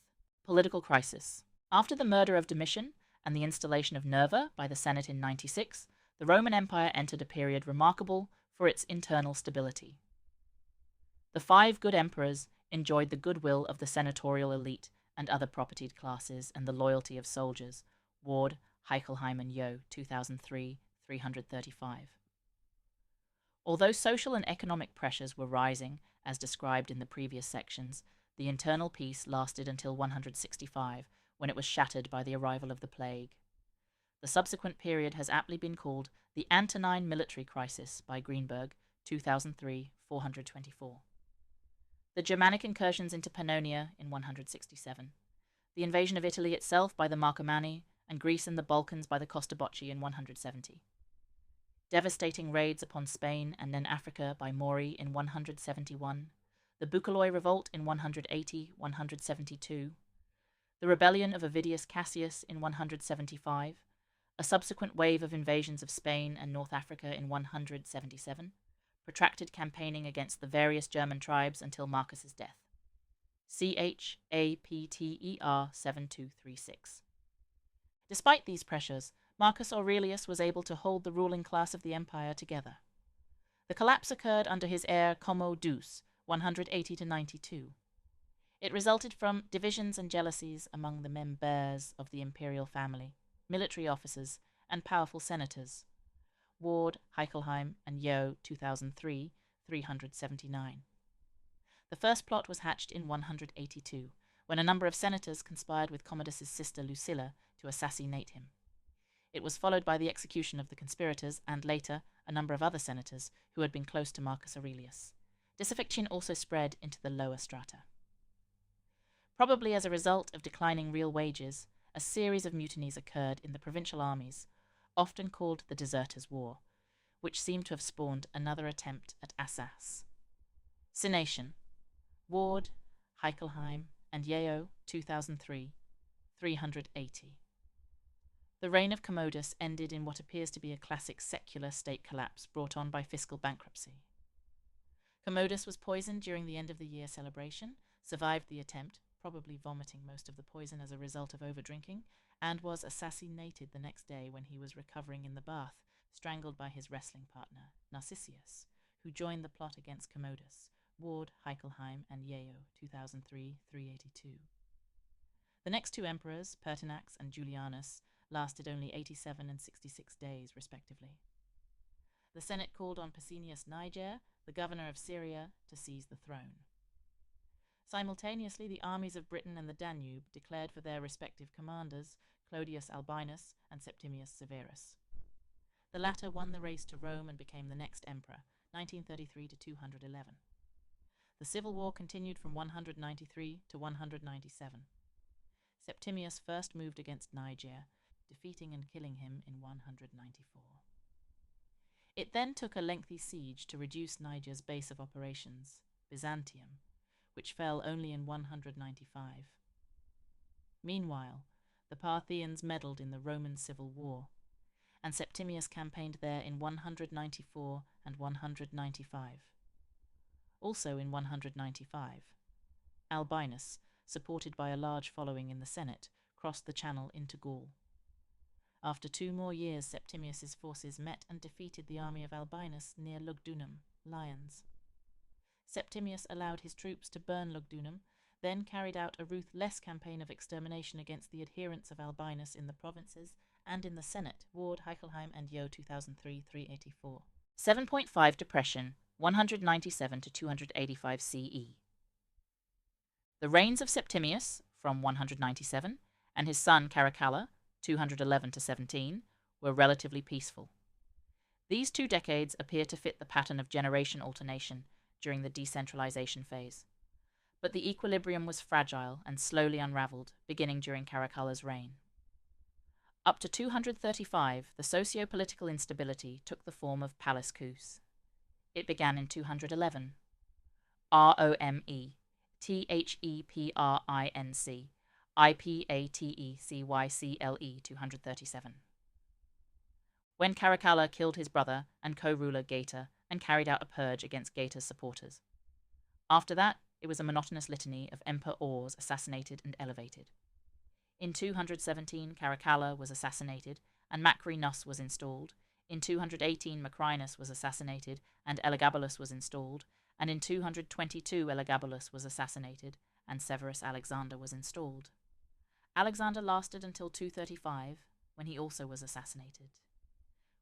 Political crisis. After the murder of Domitian and the installation of Nerva by the Senate in 96, the Roman Empire entered a period remarkable for its internal stability. The 5 good emperors enjoyed the goodwill of the senatorial elite and other propertied classes and the loyalty of soldiers. Ward, Heichelheim and Yo, 2003, 335. Although social and economic pressures were rising, as described in the previous sections, the internal peace lasted until 165, when it was shattered by the arrival of the plague. The subsequent period has aptly been called the Antonine Military Crisis by Greenberg, 2003, 424. The Germanic incursions into Pannonia in 167, the invasion of Italy itself by the Marcomanni, and Greece and the Balkans by the Costoboci in 170. Devastating raids upon Spain and then Africa by Mori in 171, the Boucaloy Revolt in 180, 172, the rebellion of Avidius Cassius in 175, a subsequent wave of invasions of Spain and North Africa in 177, protracted campaigning against the various German tribes until Marcus's death. CHAPTER 7236. Despite these pressures, Marcus Aurelius was able to hold the ruling class of the empire together. The collapse occurred under his heir Commodus, 180 to 92. It resulted from divisions and jealousies among the members of the imperial family, military officers, and powerful senators. Ward, Heichelheim, and Yo, 2003, 379. The first plot was hatched in 182, when a number of senators conspired with Commodus's sister Lucilla to assassinate him. It was followed by the execution of the conspirators and, later, a number of other senators who had been close to Marcus Aurelius. Disaffection also spread into the lower strata. Probably as a result of declining real wages, a series of mutinies occurred in the provincial armies, often called the Deserters' War, which seemed to have spawned another attempt at Assas. Cination. Ward, Heichelheim, and Yeo, 2003, 380. The reign of Commodus ended in what appears to be a classic secular state collapse brought on by fiscal bankruptcy. Commodus was poisoned during the end-of-the-year celebration, survived the attempt, probably vomiting most of the poison as a result of overdrinking, and was assassinated the next day when he was recovering in the bath, strangled by his wrestling partner, Narcissus, who joined the plot against Commodus. Ward, Heichelheim, and Yeo, 2003, 382. The next 2 emperors, Pertinax and Julianus, lasted only 87 and 66 days, respectively. The Senate called on Pescennius Niger, the governor of Syria, to seize the throne. Simultaneously, the armies of Britain and the Danube declared for their respective commanders, Clodius Albinus and Septimius Severus. The latter won the race to Rome and became the next emperor, 1933 to 211. The civil war continued from 193 to 197. Septimius first moved against Niger, defeating and killing him in 194. It then took a lengthy siege to reduce Niger's base of operations, Byzantium, which fell only in 195. Meanwhile, the Parthians meddled in the Roman civil war, and Septimius campaigned there in 194 and 195. Also in 195, Albinus, supported by a large following in the Senate, crossed the Channel into Gaul. After 2 more years, Septimius's forces met and defeated the army of Albinus near Lugdunum, Lyons. Septimius allowed his troops to burn Lugdunum, then carried out a ruthless campaign of extermination against the adherents of Albinus in the provinces and in the Senate, Ward, Heichelheim, and Yo 2003-384. 7.5 Depression, 197 to 285 CE. The reigns of Septimius, from 197, and his son Caracalla, 211 to 17, were relatively peaceful. These 2 decades appear to fit the pattern of generation alternation during the decentralization phase. But the equilibrium was fragile and slowly unraveled, beginning during Caracalla's reign. Up to 235, the socio-political instability took the form of palace coups. It began in 211. Rome, Theprinc, Ipatecycle 237. When Caracalla killed his brother and co-ruler Gaeta and carried out a purge against Gaeta's supporters. After that, it was a monotonous litany of emperors assassinated and elevated. In 217, Caracalla was assassinated and Macrinus was installed. In 218, Macrinus was assassinated and Elagabalus was installed. And in 222, Elagabalus was assassinated and Severus Alexander was installed. Alexander lasted until 235, when he also was assassinated.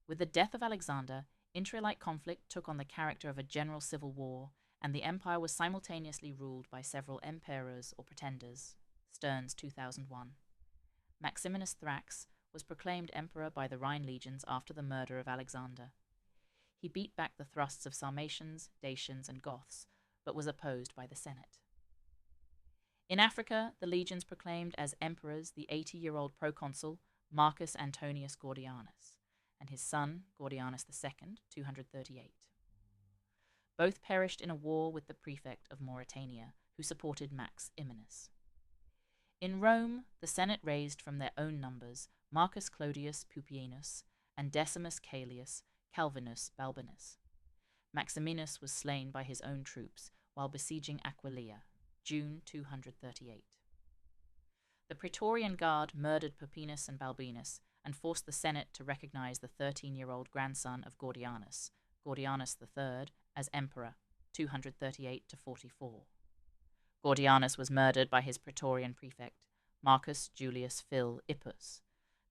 With the death of Alexander, Intraelite conflict took on the character of a general civil war, and the empire was simultaneously ruled by several emperors or pretenders. Stearns 2001. Maximinus Thrax was proclaimed emperor by the Rhine legions after the murder of Alexander. He beat back the thrusts of Sarmatians, Dacians, and Goths, but was opposed by the Senate. In Africa, the legions proclaimed as emperors the 80-year-old proconsul Marcus Antonius Gordianus, and his son Gordianus II, 238. Both perished in a war with the prefect of Mauritania, who supported Max Iminus. In Rome, the Senate raised from their own numbers Marcus Clodius Pupienus and Decimus Caelius Calvinus Balbinus. Maximinus was slain by his own troops while besieging Aquileia, June 238. The Praetorian Guard murdered Pupienus and Balbinus and forced the Senate to recognize the 13-year-old grandson of Gordianus, Gordianus III, as emperor, 238 to 44. Gordianus was murdered by his Praetorian prefect, Marcus Julius Philippus,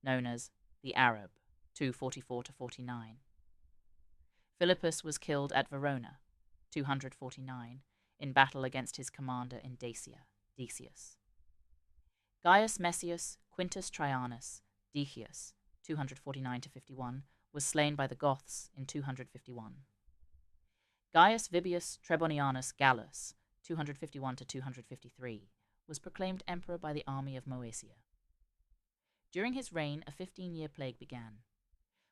known as the Arab, 244 to 49. Philippus was killed at Verona, 249, in battle against his commander in Dacia, Decius. Gaius Messius Quintus Traianus Decius, 249 to 51, was slain by the Goths in 251. Gaius Vibius Trebonianus Gallus, 251 to 253, was proclaimed emperor by the army of Moesia. During his reign, a 15-year plague began.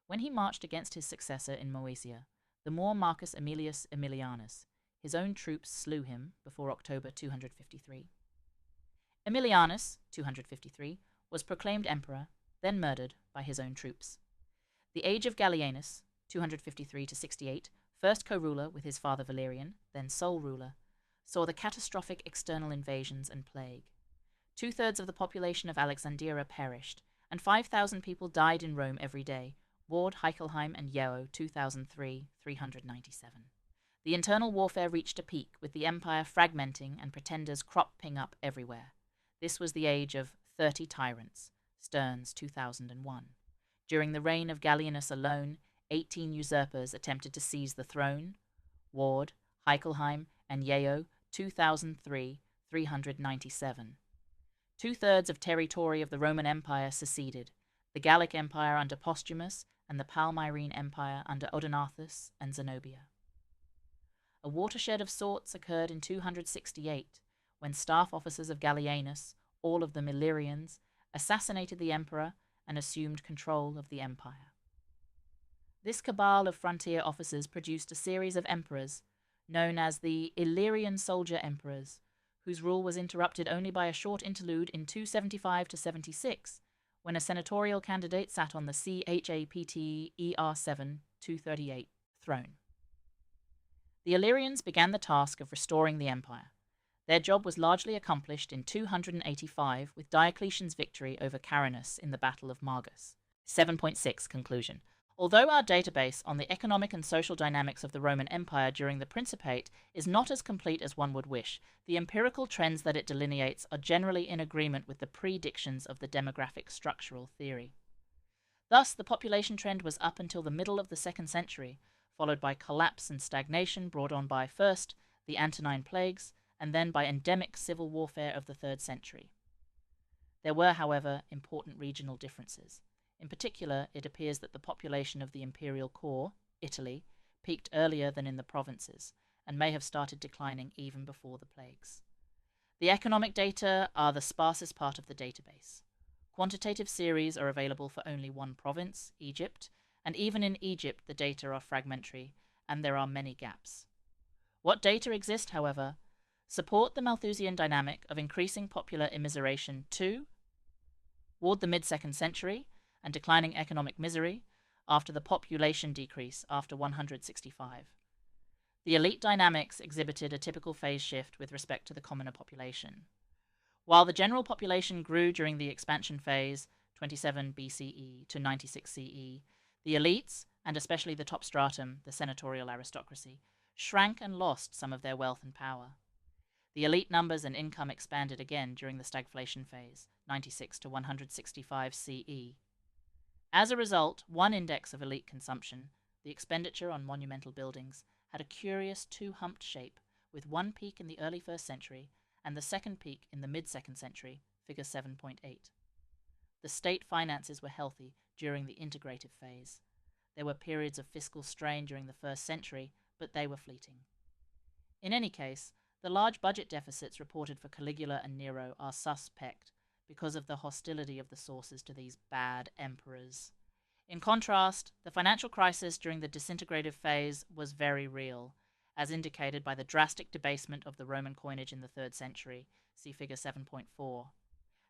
When he marched against his successor in Moesia, the Moor Marcus Aemilius Aemilianus, his own troops slew him before October 253. Aemilianus, 253, was proclaimed emperor, then murdered by his own troops. The age of Gallienus, 253 to 68, first co-ruler with his father Valerian, then sole ruler, saw the catastrophic external invasions and plague. 2/3 of the population of Alexandria perished, and 5,000 people died in Rome every day. Ward, Heichelheim, and Yeo, 2003, 397. The internal warfare reached a peak, with the empire fragmenting and pretenders cropping up everywhere. This was the age of 30 tyrants, Stearns 2001. During the reign of Gallienus alone, 18 usurpers attempted to seize the throne. Ward, Heichelheim, and Yeo, 2003, 397. 2/3 of territory of the Roman Empire seceded, the Gallic Empire under Postumus and the Palmyrene Empire under Odenathus and Zenobia. a watershed of sorts occurred in 268, when staff officers of Gallienus, all of them Illyrians, assassinated the emperor and assumed control of the empire. This cabal of frontier officers produced a series of emperors, known as the Illyrian soldier emperors, whose rule was interrupted only by a short interlude in 275 to 76, when a senatorial candidate sat on the CHAPT-ER7 238 throne. The Illyrians began the task of restoring the empire. Their job was largely accomplished in 285 with Diocletian's victory over Carinus in the Battle of Margus. 7.6 Conclusion. Although our database on the economic and social dynamics of the Roman Empire during the Principate is not as complete as one would wish, the empirical trends that it delineates are generally in agreement with the predictions of the demographic structural theory. Thus, the population trend was up until the middle of the 2nd century, followed by collapse and stagnation brought on by, first, the Antonine plagues, and then by endemic civil warfare of the 3rd century. There were, however, important regional differences. In particular, it appears that the population of the imperial core, Italy, peaked earlier than in the provinces, and may have started declining even before the plagues. The economic data are the sparsest part of the database. Quantitative series are available for only one province, Egypt, and even in Egypt the data are fragmentary, and there are many gaps. What data exist, however, support the Malthusian dynamic of increasing popular immiseration toward the mid-2nd century, and declining economic misery after the population decrease after 165. The elite dynamics exhibited a typical phase shift with respect to the commoner population. While the general population grew during the expansion phase, 27 BCE to 96 CE, the elites, and especially the top stratum, the senatorial aristocracy, shrank and lost some of their wealth and power. The elite numbers and income expanded again during the stagflation phase, 96 to 165 CE. As a result, one index of elite consumption, the expenditure on monumental buildings, had a curious two-humped shape, with one peak in the early 1st century and the second peak in the mid-2nd century, figure 7.8. The state finances were healthy during the integrative phase. There were periods of fiscal strain during the 1st century, but they were fleeting. In any case, the large budget deficits reported for Caligula and Nero are suspect because of the hostility of the sources to these bad emperors. In contrast, the financial crisis during the disintegrative phase was very real, as indicated by the drastic debasement of the Roman coinage in the 3rd century, see figure 7.4.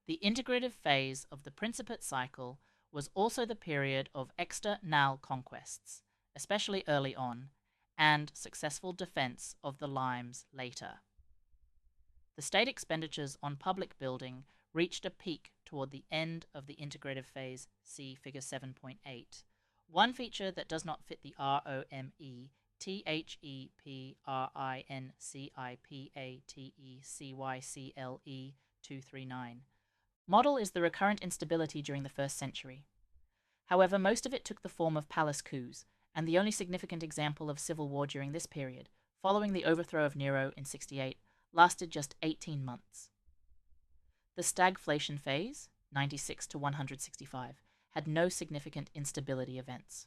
The integrative phase of the Principate cycle was also the period of external conquests, especially early on, and successful defense of the limes later. The state expenditures on public building reached a peak toward the end of the integrative phase, see figure 7.8. One feature that does not fit the ROME-THEPRINCIPATECYCLE 239 model is the recurrent instability during the 1st century. However, most of it took the form of palace coups, and the only significant example of civil war during this period, following the overthrow of Nero in 68, lasted just 18 months. The stagflation phase, 96 to 165, had no significant instability events.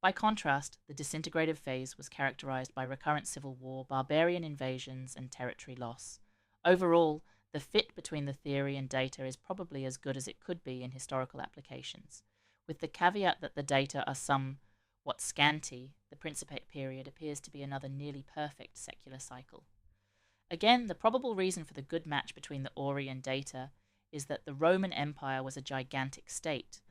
By contrast, the disintegrative phase was characterized by recurrent civil war, barbarian invasions, and territory loss. Overall, the fit between the theory and data is probably as good as it could be in historical applications. With the caveat that the data are somewhat scanty, the Principate period appears to be another nearly perfect secular cycle. Again, the probable reason for the good match between the Ori and data is that the Roman Empire was a gigantic state.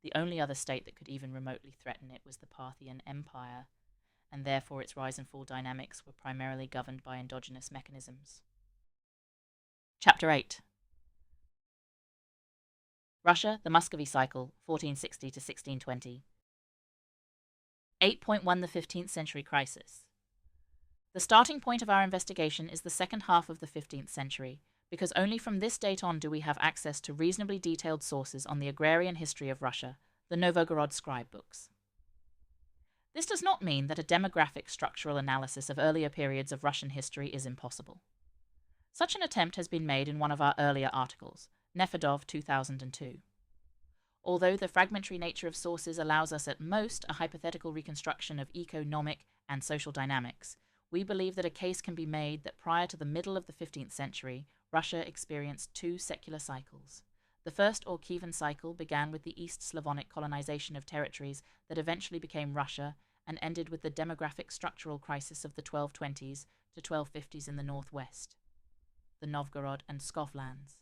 The only other state that could even remotely threaten it was the Parthian Empire, and therefore its rise and fall dynamics were primarily governed by endogenous mechanisms. Chapter 8. Russia, the Muscovy cycle, 1460 to 1620. 8.1 The 15th century crisis. The starting point of our investigation is the second half of the 15th century, because only from this date on do we have access to reasonably detailed sources on the agrarian history of Russia, the Novgorod scribe books. This does not mean that a demographic structural analysis of earlier periods of Russian history is impossible. Such an attempt has been made in one of our earlier articles, Nefedov 2002. Although the fragmentary nature of sources allows us at most a hypothetical reconstruction of economic and social dynamics, we believe that a case can be made that prior to the middle of the 15th century, Russia experienced two secular cycles. The first or Kievan cycle began with the East Slavonic colonization of territories that eventually became Russia and ended with the demographic structural crisis of the 1220s to 1250s in the northwest, the Novgorod and Pskov lands.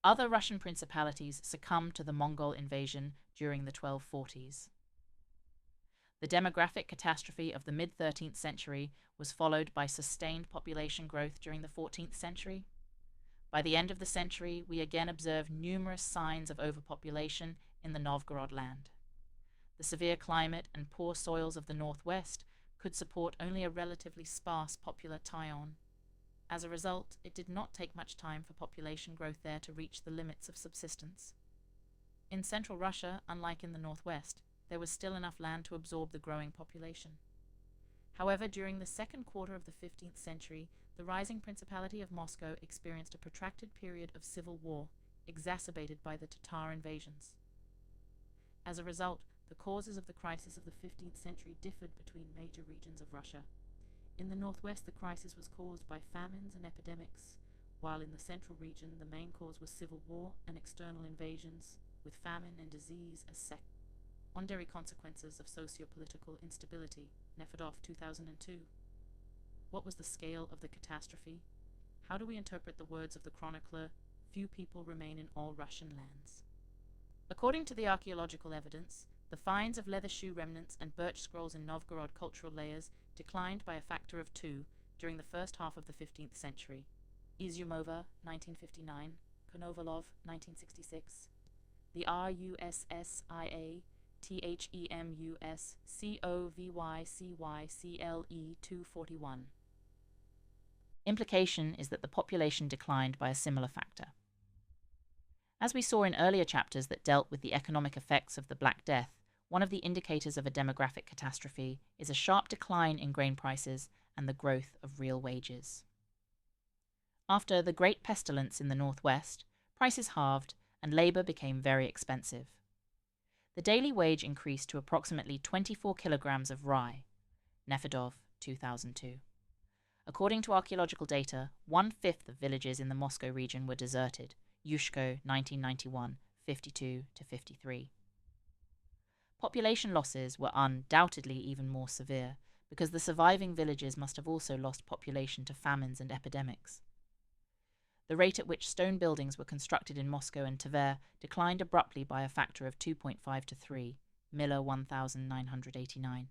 Other Russian principalities succumbed to the Mongol invasion during the 1240s. The demographic catastrophe of the mid-13th century was followed by sustained population growth during the 14th century. By the end of the century, we again observed numerous signs of overpopulation in the Novgorod land. The severe climate and poor soils of the northwest could support only a relatively sparse popular taion. As a result, it did not take much time for population growth there to reach the limits of subsistence. In central Russia, unlike in the northwest, there was still enough land to absorb the growing population. However, during the second quarter of the 15th century, the rising Principality of Moscow experienced a protracted period of civil war, exacerbated by the Tatar invasions. As a result, the causes of the crisis of the 15th century differed between major regions of Russia. In the northwest, the crisis was caused by famines and epidemics, while in the central region, the main cause was civil war and external invasions, with famine and disease as secondary consequences of socio-political instability. Nefedov, 2002. What was the scale of the catastrophe? How do we interpret the words of the chronicler, "Few people remain in all Russian lands"? According to the archaeological evidence, the finds of leather shoe remnants and birch scrolls in Novgorod cultural layers declined by a factor of 2 during the first half of the 15th century. Izyumova, 1959, Konovalov, 1966. The RUSSIA THEMUS COVYCYCLE 241. Implication is that the population declined by a similar factor. As we saw in earlier chapters that dealt with the economic effects of the Black Death, one of the indicators of a demographic catastrophe is a sharp decline in grain prices and the growth of real wages. After the Great Pestilence in the northwest, prices halved and labor became very expensive. The daily wage increased to approximately 24 kilograms of rye. Nefedov, 2002. According to archaeological data, 1/5 of villages in the Moscow region were deserted. Yushko, 1991, 52-53. Population losses were undoubtedly even more severe, because the surviving villages must have also lost population to famines and epidemics. The rate at which stone buildings were constructed in Moscow and Tver declined abruptly by a factor of 2.5 to 3, Miller 1989.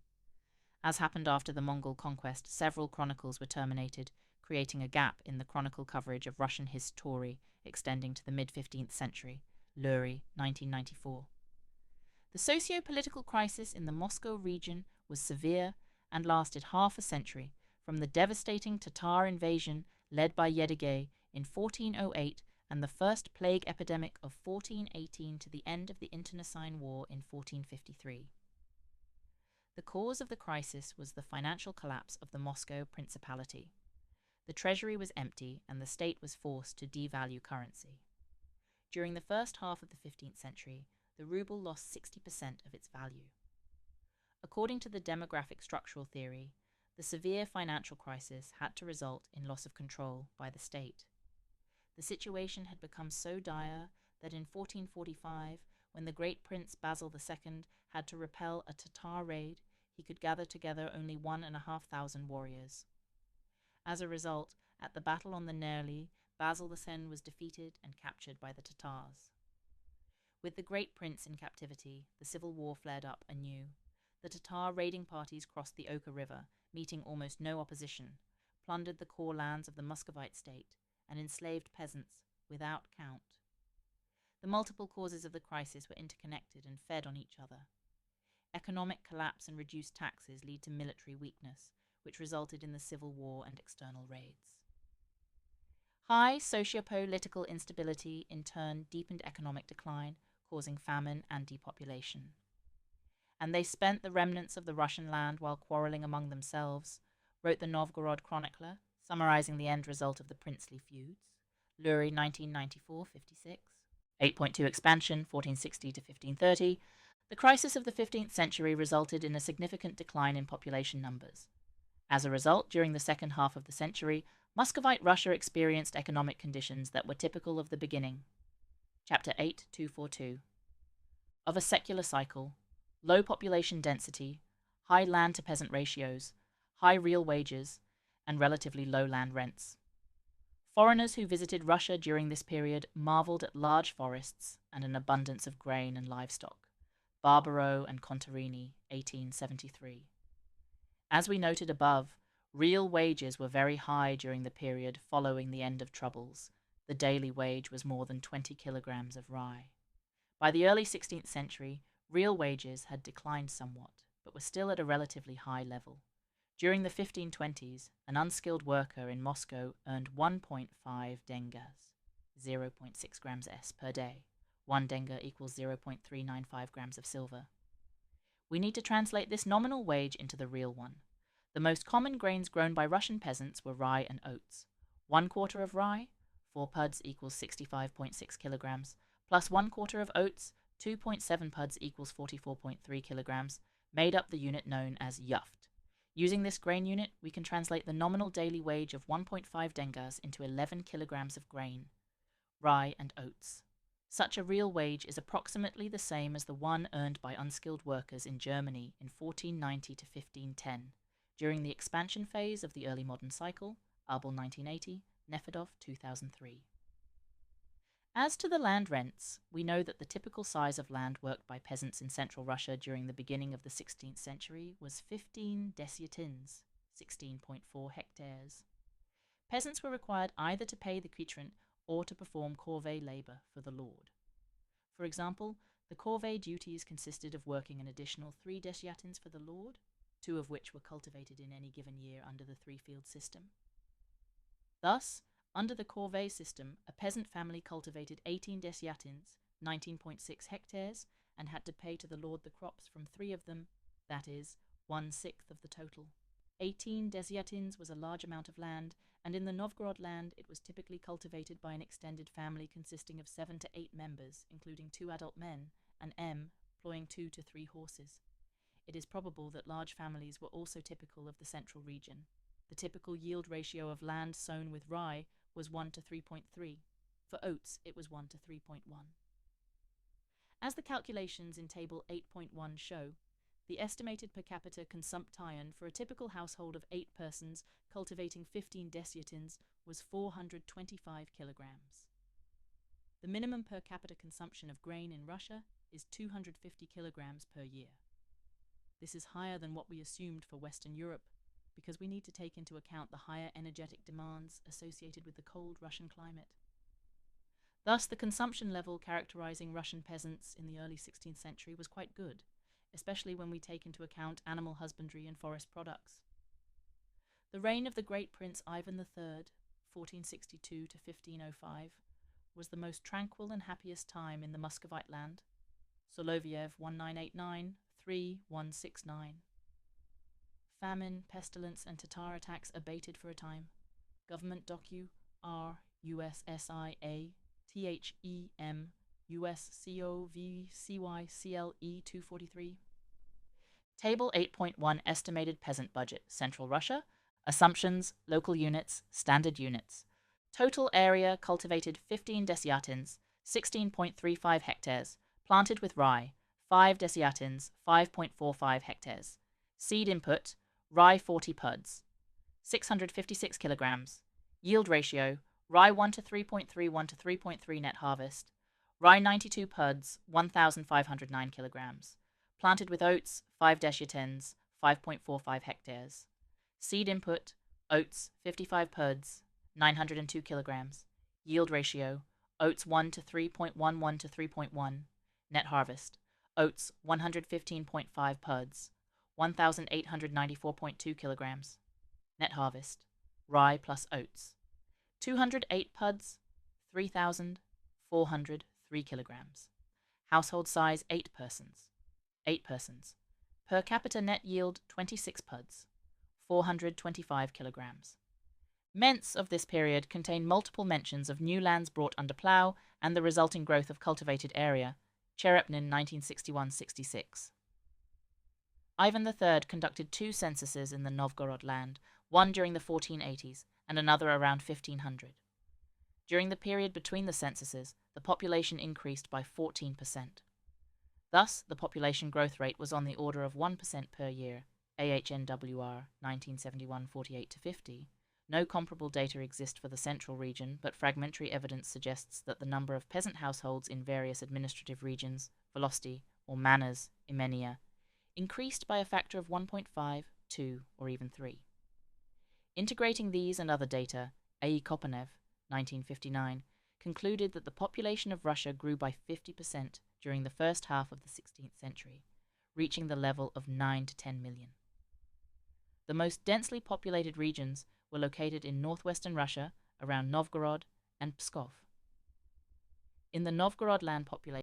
As happened after the Mongol conquest, several chronicles were terminated, creating a gap in the chronicle coverage of Russian history extending to the mid-15th century, Lurie, 1994. The socio-political crisis in the Moscow region was severe and lasted half a century, from the devastating Tatar invasion led by Yedigey in 1408 and the first plague epidemic of 1418 to the end of the Internecine War in 1453. The cause of the crisis was the financial collapse of the Moscow Principality. The treasury was empty and the state was forced to devalue currency. During the first half of the 15th century, the ruble lost 60% of its value. According to the demographic structural theory, the severe financial crisis had to result in loss of control by the state. The situation had become so dire that in 1445, when the great Prince Basil II had to repel a Tatar raid, he could gather together only 1,500 warriors. As a result, at the battle on the Nerli, Basil II was defeated and captured by the Tatars. With the great prince in captivity, the civil war flared up anew. The Tatar raiding parties crossed the Oka River, meeting almost no opposition, plundered the core lands of the Muscovite state, and enslaved peasants without count. The multiple causes of the crisis were interconnected and fed on each other. Economic collapse and reduced taxes lead to military weakness, which resulted in the civil war and external raids. High socio-political instability in turn deepened economic decline, causing famine and depopulation. And they spent the remnants of the Russian land while quarreling among themselves, wrote the Novgorod chronicler, summarizing the end result of the princely feuds, Lurie 1994-56, 8.2 expansion 1460-1530. The crisis of the 15th century resulted in a significant decline in population numbers. As a result, during the second half of the century, Muscovite Russia experienced economic conditions that were typical of the beginning. Chapter 8.242. Of a secular cycle: low population density, high land-to-peasant ratios, high real wages, and relatively low land rents. Foreigners who visited Russia during this period marveled at large forests and an abundance of grain and livestock. Barbaro and Contarini, 1873. As we noted above, real wages were very high during the period following the end of troubles. The daily wage was more than 20 kilograms of rye. By the early 16th century, real wages had declined somewhat, but were still at a relatively high level. During the 1520s, an unskilled worker in Moscow earned 1.5 dengas, 0.6 grams S per day. 1 denga equals 0.395 grams of silver. We need to translate this nominal wage into the real one. The most common grains grown by Russian peasants were rye and oats. 1 quarter of rye, 4 puds equals 65.6 kilograms, plus 1 quarter of oats, 2.7 puds equals 44.3 kilograms, made up the unit known as yuft. Using this grain unit, we can translate the nominal daily wage of 1.5 dengas into 11 kilograms of grain, rye and oats. Such a real wage is approximately the same as the one earned by unskilled workers in Germany in 1490 to 1510, during the expansion phase of the early modern cycle, Abel 1980, Nefedov 2003. As to the land rents, we know that the typical size of land worked by peasants in central Russia during the beginning of the 16th century was 15 desiatins, 16.4 hectares. Peasants were required either to pay the quitrent or to perform corvée labour for the lord. For example, the corvée duties consisted of working an additional 3 desiatins for the lord, 2 of which were cultivated in any given year under the 3-field system. Thus, under the corvée system, a peasant family cultivated 18 desiatins, 19.6 hectares, and had to pay to the lord the crops from 3 of them, that is, 1/6 of the total. 18 desiatins was a large amount of land, and in the Novgorod land it was typically cultivated by an extended family consisting of 7 to 8 members, including 2 adult men, and M employing 2 to 3 horses. It is probable that large families were also typical of the central region. The typical yield ratio of land sown with rye was 1 to 3.3. For oats, it was 1 to 3.1. As the calculations in Table 8.1 show, the estimated per capita consumption for a typical household of 8 persons cultivating 15 desiatins was 425 kilograms. The minimum per capita consumption of grain in Russia is 250 kilograms per year. This is higher than what we assumed for Western Europe, because we need to take into account the higher energetic demands associated with the cold Russian climate. Thus, the consumption level characterizing Russian peasants in the early 16th century was quite good, especially when we take into account animal husbandry and forest products. The reign of the great Prince Ivan III, 1462 to 1505, was the most tranquil and happiest time in the Muscovite land. Soloviev 1989-3169. Famine, pestilence, and Tatar attacks abated for a time. Government Docu R USSIA THEM USCOVCYCLE 243. Table 8.1 Estimated Peasant Budget, Central Russia. Assumptions, local units, standard units. Total area cultivated 15 desiatins, 16.35 hectares. Planted with rye, 5 desiatins, 5.45 hectares. Seed input, rye 40 puds, 656 kilograms. Yield ratio, rye 1 to 3.3, 1 to 3.3 net harvest. Rye 92 puds, 1,509 kilograms. Planted with oats, 5 desiatins, 5.45 hectares. Seed input, oats 55 puds, 902 kilograms. Yield ratio, oats 1 to 3.11 to 3.1. Net harvest, oats 115.5 puds, 1,894.2 kilograms. Net harvest, rye plus oats, 208 puds, 3,403 kilograms. Household size 8 persons. 8 persons. Per capita net yield 26 puds, 425 kilograms. Ments of this period contain multiple mentions of new lands brought under plough and the resulting growth of cultivated area. Cherepnin 1961-66. Ivan III conducted 2 censuses in the Novgorod land, one during the 1480s and another around 1500. During the period between the censuses, the population increased by 14%. Thus, the population growth rate was on the order of 1% per year, AHNWR 1971-48-50. No comparable data exist for the central region, but fragmentary evidence suggests that the number of peasant households in various administrative regions, Volosti, or manors, Imenia, increased by a factor of 1.5, 2, or even 3. Integrating these and other data, A. Kopanev, 1959, concluded that the population of Russia grew by 50% during the first half of the 16th century, reaching the level of 9 to 10 million. The most densely populated regions were located in northwestern Russia, around Novgorod and Pskov. In the Novgorod land population,